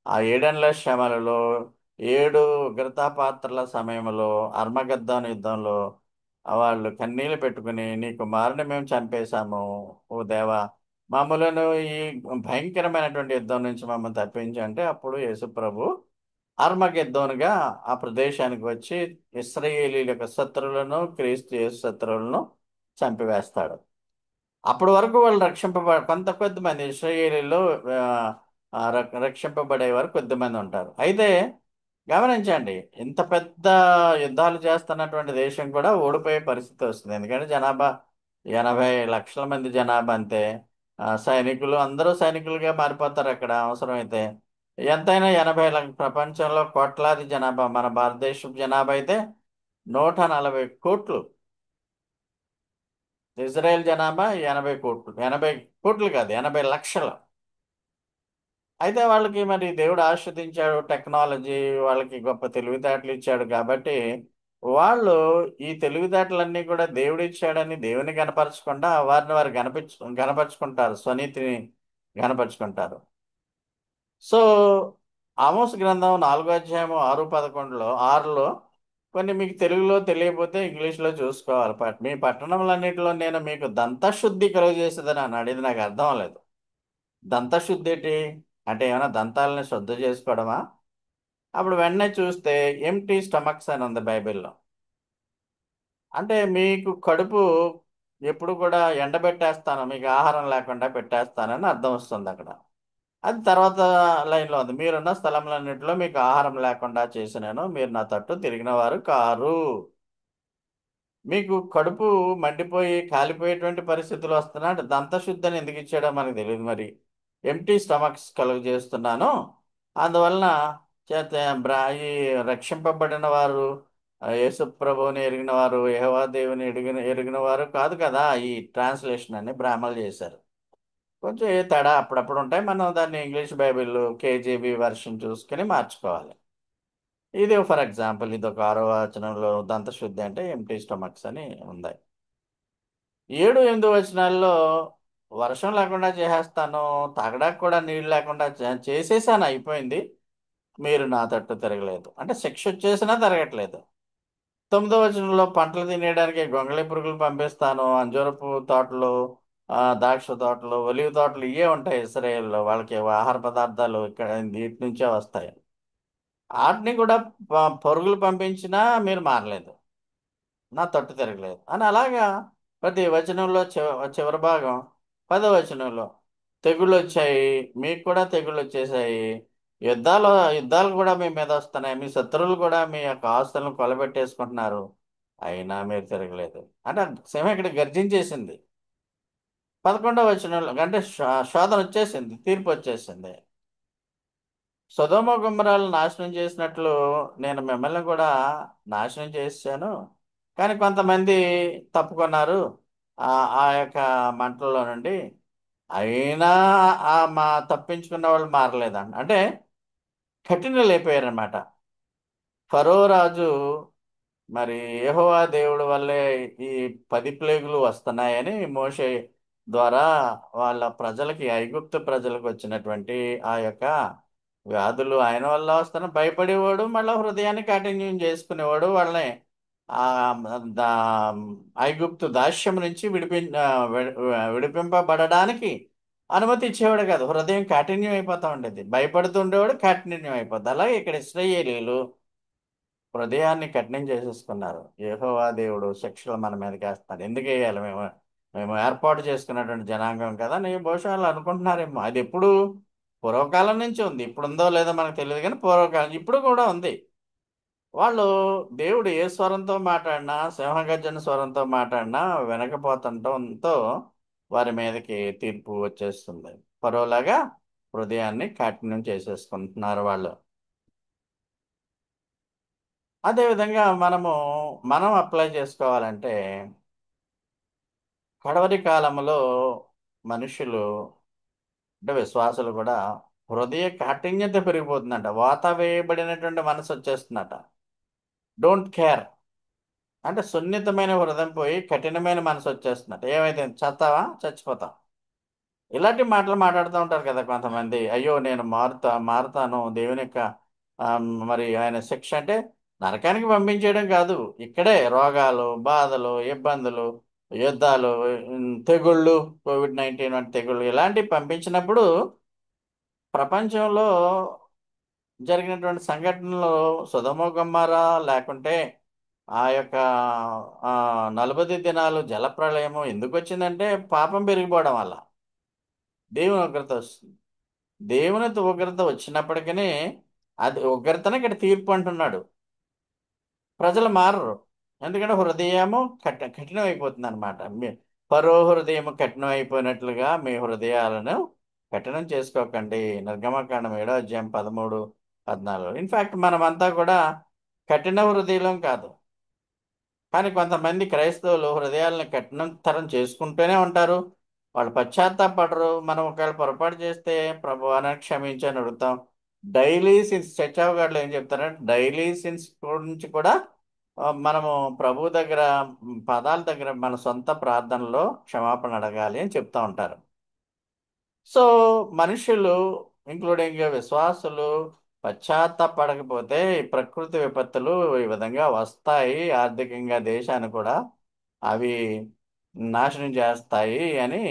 ఆ ఏడేండ్ల శ్రమలలో, 7 ఉగ్రతాపాత్రల సమయంలో, అర్మగద్దోన్ యుద్ధంలో వాళ్ళు కన్నీళ్లు పెట్టుకుని, నీ కుమారుని మేము చంపేశాము, ఓ దేవా, మమ్మలను ఈ భయంకరమైనటువంటి యుద్ధం నుంచి మమ్మల్ని తప్పించి అంటే, అప్పుడు యేసు ప్రభు ఆర్మగెద్దోనుగా ఆ ప్రదేశానికి వచ్చి ఇశ్రాయేలీల యొక్క శత్రువులను, క్రీస్తు యేసు శత్రువులను చంపివేస్తాడు. అప్పటి వరకు వాళ్ళు కొంత కొద్దిమంది ఇశ్రాయేలీలో ఆ, రక్షింపబడే వారు కొద్దిమంది ఉంటారు. అయితే గమనించండి, ఇంత పెద్ద యుద్ధాలు చేస్తున్నటువంటి దేశం కూడా ఓడిపోయే పరిస్థితి వస్తుంది. ఎందుకంటే జనాభా 80 లక్షల మంది జనాభా అంతే. సైనికులు అందరూ సైనికులుగా మారిపోతారు అక్కడ అవసరమైతే. ఎంతైనా ప్రపంచంలో కోట్లాది జనాభా, మన భారతదేశం జనాభా అయితే 140 కోట్లు. ఇజ్రాయెల్ జనాభా 80 కోట్లు, 80 కోట్లు కాదు, 80 లక్షలు. అయితే వాళ్ళకి మరి దేవుడు ఆస్వాదించాడు టెక్నాలజీ, వాళ్ళకి గొప్ప తెలివితేటలు ఇచ్చాడు కాబట్టి వాళ్ళు ఈ తెలివితేటలన్నీ కూడా దేవుడు ఇచ్చాడని దేవుని గనపరచకుండా వారిని వారు గనపరుచుకుంటారు, స్వనీతిని గనపరుచుకుంటారు. సో ఆమోస్ గ్రంథం 4వ అధ్యాయము 6-11లో కొన్ని మీకు తెలుగులో తెలియకపోతే ఇంగ్లీష్లో చూసుకోవాలి. మీ పట్టణములన్నిటిలో నేను మీకు దంతశుద్ధి కలుగజేసేదని అన్నాడు. ఇది నాకు అర్థం అవ్వలేదు. దంతశుద్ధి ఏంటి అంటే, ఏమైనా దంతాలని శుద్ధి చేసుకోవడమా? అప్పుడు వెంటనే చూస్తే ఎంటీ స్టమక్స్ అని ఉంది బైబిల్లో. అంటే మీకు కడుపు ఎప్పుడు కూడా ఎండబెట్టేస్తాను, మీకు ఆహారం లేకుండా పెట్టేస్తానని అర్థం వస్తుంది అక్కడ. అది తర్వాత లైన్లో ఉంది, మీరున్న స్థలములన్నింటిలో మీకు ఆహారం లేకుండా చేసినాను, మీరు నా తట్టు తిరిగిన వారు కారు. మీకు కడుపు మండిపోయి కాలిపోయేటువంటి పరిస్థితులు వస్తున్నాడు, దంతశుద్ధిని ఎందుకు ఇచ్చాడో మనకు తెలియదు. మరి ఎంటీ స్టమక్స్ కలుగ చేస్తున్నాను, అందువలన చేత ఈ రక్షింపబడిన వారు యేసు ప్రభువుని ఎరిగిన వారు యెహోవా దేవుని ఎరిగిన వారు కాదు కదా ఈ ట్రాన్స్లేషన్ అని బ్రాహ్మణులు చేశారు. కొంచెం ఏ తేడా అప్పుడప్పుడు ఉంటాయి. మనం దాన్ని ఇంగ్లీష్ బైబిల్ కేజీబీ వెర్షన్ చూసుకుని మార్చుకోవాలి. ఇది ఫర్ ఎగ్జాంపుల్ ఇది ఒక 6వ వచనంలో దంతశుద్ధి అంటే ఎంటీ స్టమక్స్ అని ఉంది. 7, 8 వచనాల్లో వర్షం లేకుండా చేసేస్తాను, తాగడానికి కూడా నీళ్ళు లేకుండా చేసేసాను, అయిపోయింది, మీరు నా తట్టు తిరగలేదు అంటే శిక్ష వచ్చేసినా తిరగట్లేదు. 9వ వచనంలో పంటలు తినేయడానికి గొంగళి పురుగులు పంపిస్తాను, అంజూరపు తోటలు, ద్రాక్ష తోటలు, ఒలివ తోటలు ఇవే ఉంటాయి ఇశ్రాయేల్లో, వాళ్ళకి ఆహార పదార్థాలు ఇక్కడ వీటి నుంచే వస్తాయి. వాటిని కూడా పరుగులు పంపించినా మీరు మారలేదు, నా తట్టు తిరగలేదు అని అలాగా ప్రతి వచనంలో చివరి భాగం 10వ వచనంలో తెగుళ్ళు వచ్చాయి, మీకు కూడా తెగుళ్ళు వచ్చేసాయి, యుద్ధాలు యుద్ధాలు కూడా మీ మీద వస్తున్నాయి, మీ శత్రువులు కూడా మీ యొక్క ఆస్తులను కొలబెట్టేసుకుంటున్నారు, అయినా మీరు తిరగలేదు అంటే సింహం ఇక్కడ గర్జించేసింది. 11వ వచనంలో అంటే శోధన వచ్చేసింది, తీర్పు వచ్చేసింది. సొదొమ గుమ్మరాలు నాశనం చేసినట్లు నేను మిమ్మల్ని కూడా నాశనం చేశాను, కానీ కొంతమంది తప్పుకున్నారు ఆ ఆ యొక్క మంటల్లో నుండి, అయినా మా తప్పించుకున్న వాళ్ళు మారలేదండి అంటే కఠినలు అయిపోయారనమాట. ఫరో రాజు మరి యెహోవా దేవుడి వల్లే ఈ 10 ప్లేగులు వస్తున్నాయని మోషే ద్వారా వాళ్ళ ప్రజలకి, ఐగుప్తు ప్రజలకు వచ్చినటువంటి ఆ యొక్క వ్యాధులు ఆయన వల్ల వస్తున్న భయపడేవాడు, మళ్ళీ హృదయాన్ని కాఠిన్యం చేసుకునేవాడు, వాళ్ళని ఆ దా ఐగుప్తు దాస్యం నుంచి విడిపింపబడడానికి అనుమతి ఇచ్చేవాడు కాదు, హృదయం కాఠిన్యం అయిపోతా ఉండేది, భయపడుతుండేవాడు, కాఠిన్యం అయిపోద్ది. అలాగే ఇక్కడ ఇశ్రాయేలీయులు హృదయాన్ని కఠినం చేసేసుకున్నారు. యెహోవా దేవుడు శిక్షలు మన మీదకి వేస్తున్నారు, ఎందుకు వేయాలి, మేము మేము ఏర్పాటు చేసుకున్నటువంటి జనాంగం కదా నీ బహుశా వాళ్ళు అనుకుంటున్నారేమో. అది ఎప్పుడు పూర్వకాలం నుంచి ఉంది, ఇప్పుడు ఉందో లేదో మనకు తెలియదు కానీ పూర్వకాలం ఇప్పుడు కూడా ఉంది. వాళ్ళు దేవుడు ఏ స్వరంతో మాట్లాడినా, సింహగర్జన స్వరంతో మాట్లాడినా వినకపోతుండటంతో వారి మీదకి తీర్పు వచ్చేస్తుంది. పరోలాగా హృదయాన్ని కాఠిన్యం చేసేసుకుంటున్నారు వాళ్ళు. అదేవిధంగా మనం అప్లై చేసుకోవాలంటే కడవరి కాలంలో మనుషులు అంటే విశ్వాసులు కూడా హృదయ కాఠిన్యత పెరిగిపోతుందంట, వాత వేయబడినటువంటి మనసు వచ్చేస్తుందట. డోంట్ కేర్ అంటే సున్నితమైన హృదయం పోయి కఠినమైన మనసు వచ్చేస్తుందట. ఏమైతే చస్తావా, చచ్చిపోతాం, ఇలాంటి మాటలు మాట్లాడుతూ ఉంటారు కదా కొంతమంది. అయ్యో నేను మారుతాను దేవుని యొక్క ఆ, మరి ఆయన శిక్ష అంటే నరకానికి పంపించేయడం కాదు, ఇక్కడే రోగాలు, బాధలు, ఇబ్బందులు, యుద్ధాలు, తెగుళ్ళు, కోవిడ్-19 వంటి తెగుళ్ళు ఇలాంటివి పంపించినప్పుడు ప్రపంచంలో జరిగినటువంటి సంఘటనలు సొదొమ గొమొర్రా లేకుంటే ఆ యొక్క 40 దినాలు జలప్రళయము ఎందుకు వచ్చిందంటే పాపం పెరిగిపోవడం వల్ల దేవుని ఉగ్రత వస్తుంది. దేవుని ఉగ్రత వచ్చినప్పటికీ అది ఉగ్రతనే ఇక్కడ తీర్పు అంటున్నాడు. ప్రజలు మారరు, ఎందుకంటే హృదయము కఠినం అయిపోతుంది అనమాట. పరో హృదయము కఠినం అయిపోయినట్లుగా మీ హృదయాలను కఠినం చేసుకోకండి. నిర్గమకాండం 7వ అధ్యాయం 13, 14. ఇన్ఫాక్ట్ మనమంతా కూడా కఠిన హృదయం కాదు, కానీ కొంతమంది క్రైస్తవులు హృదయాలను కఠినతరం చేసుకుంటూనే ఉంటారు, వాళ్ళు పశ్చాత్తాపడరు. మనం ఒకవేళ పొరపాటు చేస్తే ప్రభు అని క్షమించని అడుగుతాం. డైలీ సిన్స్ చర్చ్ ఆఫ్ గాడ్లో ఏం చెప్తారంటే డైలీ సిన్స్ గురించి కూడా మనము ప్రభు దగ్గర పదాల దగ్గర మన సొంత ప్రార్థనలో క్షమాపణ అడగాలి అని చెప్తా ఉంటారు. సో మనుషులు ఇంక్లూడింగ్ విశ్వాసులు పశ్చాత్తాపడకపోతే ఈ ప్రకృతి విపత్తులు ఈ విధంగా వస్తాయి, ఆర్థికంగా దేశాన్ని కూడా అవి నాశనం చేస్తాయి అని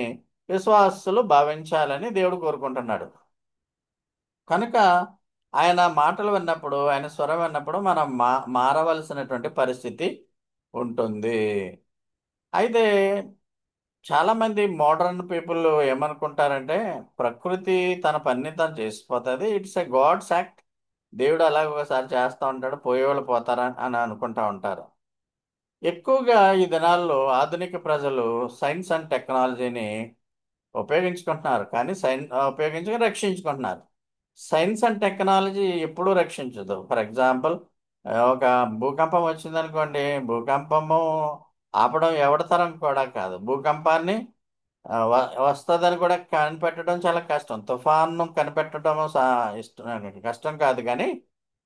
విశ్వాసులు భావించాలని దేవుడు కోరుకుంటున్నాడు. కనుక ఆయన మాటలు విన్నప్పుడు, ఆయన స్వరం విన్నప్పుడు మనం మారవలసినటువంటి పరిస్థితి ఉంటుంది. అయితే చాలామంది మోడర్న్ పీపుల్ ఏమనుకుంటారంటే ప్రకృతి తన పని తను చేసిపోతుంది, ఇట్స్ ఎ గాడ్స్ యాక్ట్, దేవుడు అలాగ ఒకసారి చేస్తూ ఉంటాడు, పోయేవాళ్ళు పోతారా అని అనుకుంటా ఉంటారు. ఎక్కువగా ఈ దినాల్లో ఆధునిక ప్రజలు సైన్స్ అండ్ టెక్నాలజీని ఉపయోగించుకుంటున్నారు, కానీ ఉపయోగించుకొని రక్షించుకుంటున్నారు. సైన్స్ అండ్ టెక్నాలజీ ఎప్పుడూ రక్షించదు. ఫర్ ఎగ్జాంపుల్, ఒక భూకంపం వచ్చిందనుకోండి, భూకంపము ఆపడం ఎవరి తరం కూడా కాదు. భూకంపాన్ని వస్తుందని కూడా కనిపెట్టడం చాలా కష్టం. తుఫాను కనిపెట్టడం కష్టం కాదు, కానీ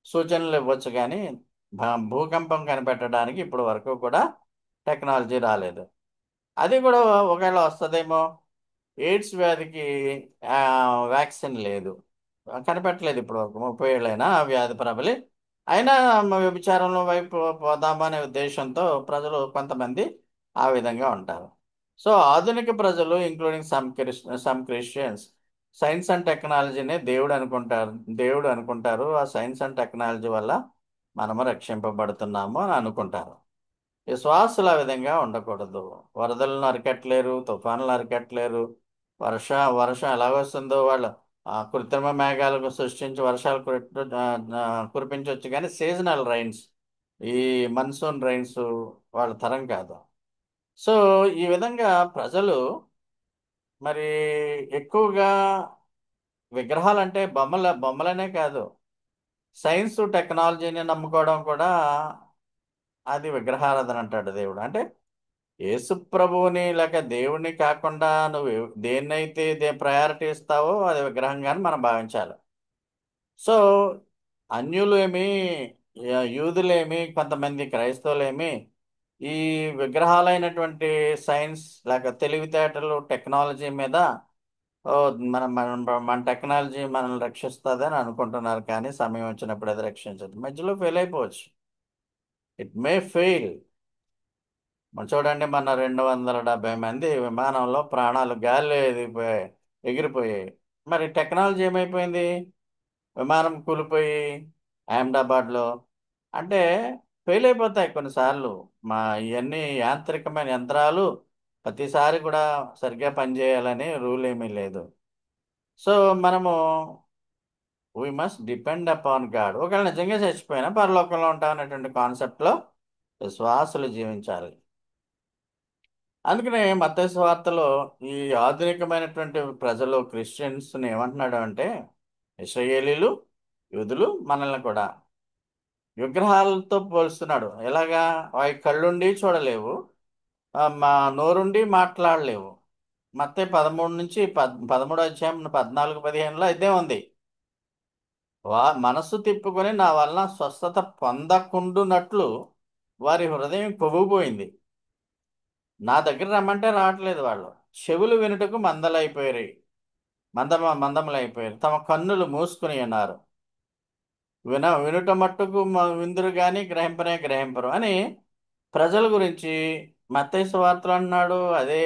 సూచనలు ఇవ్వచ్చు. కానీ భూకంపం కనిపెట్టడానికి ఇప్పుడు వరకు కూడా టెక్నాలజీ రాలేదు. అది కూడా ఒకవేళ వస్తుందేమో. ఎయిడ్స్ వ్యాధికి ఆ, వ్యాక్సిన్ లేదు, కనిపెట్టలేదు ఇప్పుడు వరకు. 30 ఏళ్ళైనా ఆ వ్యాధి ప్రబలి. అయినా వ్యభిచారంలో వైపు పోదామనే ఉద్దేశంతో ప్రజలు కొంతమంది ఆ విధంగా ఉంటారు. సో ఆధునిక ప్రజలు, including some Christians, science and టెక్నాలజీనే దేవుడు అనుకుంటారు. ఆ సైన్స్ అండ్ టెక్నాలజీ వల్ల మనము రక్షింపబడుతున్నాము అని అనుకుంటారు. విశ్వాసులు ఆ విధంగా ఉండకూడదు. వరదలను అరికట్టలేరు, తుఫానులు అరికట్టలేరు. వర్ష వర్షం ఎలాగొస్తుందో వాళ్ళు కృత్రిమ మేఘాలకు సృష్టించి వర్షాలు కురిపించవచ్చు, కానీ సీజనల్ రైన్స్, ఈ మన్సూన్ రైన్స్ వాళ్ళ తరం కాదు. సో ఈ విధంగా ప్రజలు మరి ఎక్కువగా విగ్రహాలంటే బొమ్మలనే కాదు, సైన్స్ టెక్నాలజీని నమ్ముకోవడం కూడా అది విగ్రహారాధన అంటాడు దేవుడు. అంటే యేసు ప్రభువుని లేక దేవుణ్ణి కాకుండా నువ్వు దేన్నైతే ప్రయారిటీ ఇస్తావో అది విగ్రహంగాని మనం భావించాలి. సో అన్యులేమి, యూదులేమి, కొంతమంది క్రైస్తవులేమి ఈ విగ్రహాలైనటువంటి సైన్స్ లేక తెలివితేటలు టెక్నాలజీ మీద ఓ మన మన మన టెక్నాలజీ మనల్ని రక్షిస్తుంది అని అనుకుంటున్నారు, కానీ సమయం వచ్చినప్పుడు అది రక్షించదు. మధ్యలో ఫెయిల్ అయిపోవచ్చు. It may fail. మరి చూడండి, మన 270 మంది విమానంలో ప్రాణాలు గాల్లో ఎగిరిపోయాయి. మరి టెక్నాలజీ ఏమైపోయింది? విమానం కూలిపోయి అహ్మదాబాద్లో. అంటే ఫెయిల్ అయిపోతాయి కొన్నిసార్లు. మా ఇవన్నీ యాంత్రికమైన యంత్రాలు ప్రతిసారి కూడా సరిగ్గా పనిచేయాలని రూల్ ఏమీ లేదు. సో మనము we must depend upon God. ఒకవేళ నిజంగా చచ్చిపోయినా పరలోకంలో ఉంటాం అనేటువంటి కాన్సెప్ట్లో విశ్వాసులు జీవించాలి. అందుకనే మత్తయి సువార్తలో ఈ ఆధునికమైనటువంటి ప్రజలు క్రిస్టియన్స్ని ఏమంటున్నాడు అంటే, ఇశ్రాయేలీలు, యూదులు మనల్ని కూడా విగ్రహాలతో పోలుస్తున్నాడు. ఎలాగా? అవి కళ్ళుండి చూడలేవు, మా నోరుండి మాట్లాడలేవు. మత్తయి 13 నుంచి 13వ అధ్యాయం 14-15లో ఇదే ఉంది. మనస్సు తిప్పుకొని నా వలన స్వస్థత పొందకుండునట్లు వారి హృదయం కొవ్వుపోయింది. నా దగ్గర రమ్మంటే రావట్లేదు వాళ్ళు. చెవులు వినుటకు మందములైపోయారు. తమ కన్నులు మూసుకుని ఉన్నారు. వినుట మట్టుకు విందురు గాని గ్రహింపరు అని ప్రజల గురించి మత్తయి సువార్తలు అన్నాడు. అదే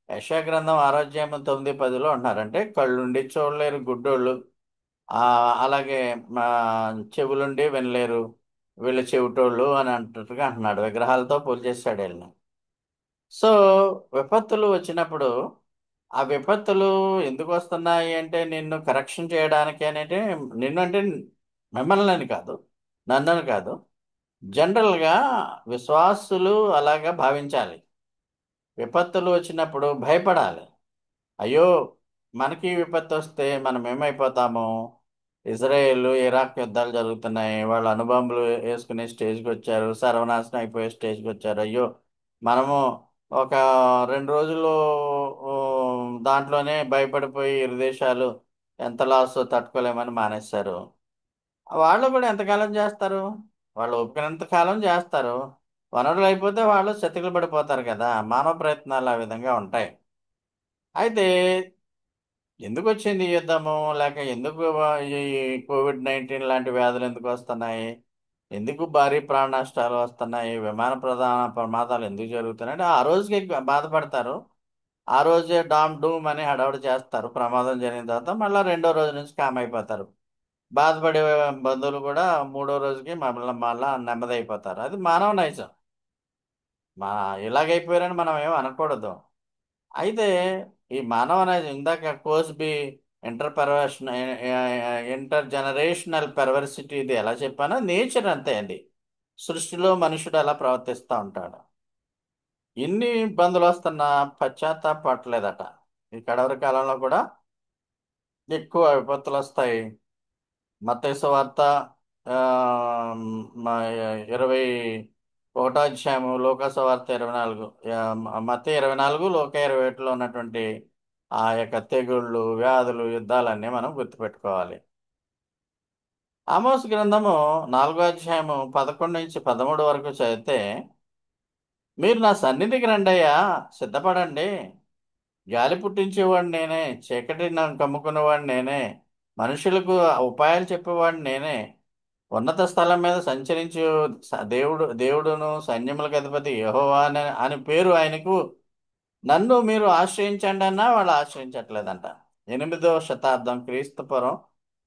యెషయా గ్రంథం 6 అధ్యాయం 9-10లో అంటున్నారంటే కళ్ళుండి చూడలేరు గుడ్డోళ్ళు, అలాగే మా చెవులుండి వినలేరు, వీళ్ళు చెవిటోళ్ళు అని అంటున్నట్టుగా అంటున్నాడు. విగ్రహాలతో పోల్చేశాడు వీళ్ళని. సో విపత్తులు వచ్చినప్పుడు ఆ విపత్తులు ఎందుకు వస్తున్నాయి అంటే నిన్ను కరెక్షన్ చేయడానికి అనేది. నిన్ను అంటే మిమ్మల్ని అని కాదు, నన్నని కాదు, జనరల్గా విశ్వాసులు అలాగా భావించాలి. విపత్తులు వచ్చినప్పుడు భయపడాలి. అయ్యో, మనకి విపత్తు వస్తే మనం ఏమైపోతాము? ఇజ్రాయేల్ ఇరాక్ యుద్ధాలు జరుగుతున్నాయి, వాళ్ళు అణుబాంబులు వేసుకునే స్టేజ్కి వచ్చారు, సర్వనాశనం అయిపోయే స్టేజ్కి వచ్చారు. అయ్యో, మనము ఒక 2 రోజులు ఊ, దాంట్లోనే భయపడిపోయి ఇరు దేశాలు ఎంత లాస్ తట్టుకోలేమని మానేస్తారు. వాళ్ళు కూడా ఎంతకాలం చేస్తారు? వాళ్ళు ఒప్పుకున్నంత కాలం చేస్తారు. వనరులు అయిపోతే వాళ్ళు చతికిల పడిపోతారు కదా. మానవ ప్రయత్నాలు ఆ విధంగా ఉంటాయి. అయితే ఎందుకు వచ్చింది ఈ యుద్ధము, లేక ఎందుకు ఈ కోవిడ్-19 లాంటి వ్యాధులు ఎందుకు వస్తున్నాయి, ఎందుకు భారీ ప్రాణ నష్టాలు వస్తున్నాయి, విమాన ప్రమాదాలు ఎందుకు జరుగుతున్నాయి అంటే ఆ రోజుకి బాధపడతారు. ఆ రోజే డామ్ డూమ్ అని హడావుడి చేస్తారు. ప్రమాదం జరిగిన తర్వాత మళ్ళీ 2వ రోజు నుంచి కామ్ అయిపోతారు. బాధపడే బంధువులు కూడా 3వ రోజుకి మళ్ళా నెమ్మది అయిపోతారు. అది మానవ నైజం. మా ఇలాగైపోయారని మనం ఏం అనకూడదు. అయితే ఈ మానవ నైజం ఇందాక కోస్బి ఇంటర్ పర్వర్షన్ ఇంటర్ జనరేషనల్ పెర్వర్సిటీ ఇది ఎలా చెప్పానో నేచర్ అంతే అండి. సృష్టిలో మనుషుడు అలా ప్రవర్తిస్తూ ఉంటాడు. ఇన్ని ఇబ్బందులు వస్తున్నా పశ్చాత్తాపడలేదట. ఈ కడవరి కాలంలో కూడా ఎక్కువ విపత్తులు వస్తాయి. మత్తయి సువార్త ఆ, 21వ అధ్యాయము, లూకా సువార్త 24, మత్తయి 24, లూకా 21లో ఉన్నటువంటి ఆ యొక్క తెగుళ్ళు, వ్యాధులు, యుద్ధాలన్నీ మనం గుర్తుపెట్టుకోవాలి. ఆమోస్ గ్రంథము 4వ అధ్యాయము 11 నుంచి 13 వరకు చదివితే, మీరు నా సన్నిధికి రండయ్యా, సిద్ధపడండి, గాలి పుట్టించేవాడు నేనే, చీకటిని కమ్ముకునేవాడు నేనే, మనుషులకు ఉపాయాలు చెప్పేవాడు నేనే, ఉన్నత స్థలం మీద సంచరించు దేవుడును సైన్యములకు అధిపతి యెహోవా అని పేరు ఆయనకు. నన్ను మీరు ఆశ్రయించండి అన్నా వాళ్ళు ఆశ్రయించట్లేదంట. 8వ శతాబ్దం క్రీస్తుపురం,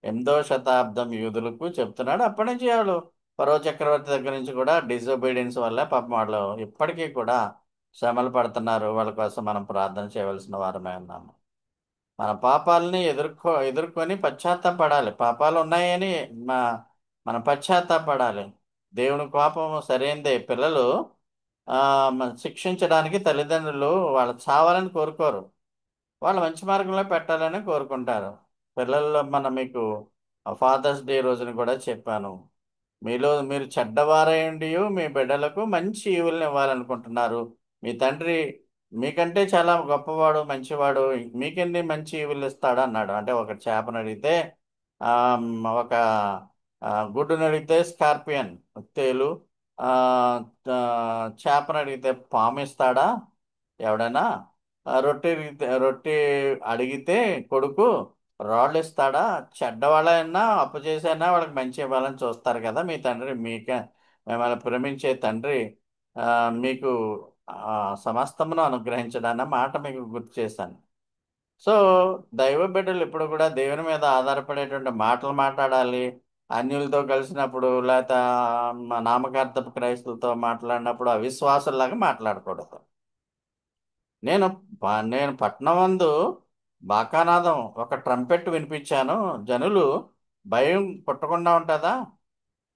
8వ శతాబ్దం యూదులకు చెప్తున్నాడు. అప్పటి నుంచి వాళ్ళు ఫరో చక్రవర్తి దగ్గర నుంచి కూడా డిజోబీడియన్స్ వల్ల పాపం వాళ్ళు ఇప్పటికీ కూడా శ్రమలు పడుతున్నారు. వాళ్ళ కోసం మనం ప్రార్థన చేయవలసిన వారమే ఉన్నాము. మన పాపాలని ఎదుర్కొని పశ్చాత్తాపడాలి. పాపాలు ఉన్నాయని మా మనం పశ్చాత్తాపడాలి. దేవుని కోపం సరైనదే. పిల్లలు ఆ శిక్షించడానికి తల్లిదండ్రులు వాళ్ళు చావాలని కోరుకోరు, వాళ్ళు మంచి మార్గంలో పెట్టాలని కోరుకుంటారు. పిల్లల్లో మీకు ఫాదర్స్ డే రోజున కూడా చెప్పాను, మీలో మీరు చెడ్డవారయుండి మీ బిడ్డలకు మంచి ఈవుల్ని ఇవ్వాలనుకుంటున్నారు. మీ తండ్రి మీకంటే చాలా గొప్పవాడు, మంచివాడు, మీకెన్ని మంచి ఈవులు ఇస్తాడు అన్నాడు. అంటే ఒక చేపను అడిగితే ఆ, ఒక గుడ్డును అడిగితే స్కార్పియన్ తేలు, ఆ, ఆ, చేపను అడిగితే పాము ఇస్తాడా ఎవడైనా? రొట్టె అడిగితే కొడుకు రాళ్ళు ఇస్తాడా? చెడ్డవాళ్ళైనా అప్పు చేసైనా వాళ్ళకి మంచి ఇవ్వాలని చూస్తారు కదా మీ తండ్రి. మిమ్మల్ని ప్రేమించే తండ్రి ఆ, మీకు సమస్తమును అనుగ్రహించడాన్న మాట మీకు గుర్తు చేశాను. సో దైవ బిడ్డలు ఇప్పుడు కూడా దేవుని మీద ఆధారపడేటువంటి మాటలు మాట్లాడాలి. అన్యులతో కలిసినప్పుడు లేకపోతే నామకార్థపు క్రైస్తులతో మాట్లాడినప్పుడు అవిశ్వాసుల్లాగా మాట్లాడకూడదు. నేను నేను పట్నమందు బాకానాదం ఒక ట్రంపెట్ వినిపించాను, జనులు భయం పుట్టకుండా ఉంటుందా?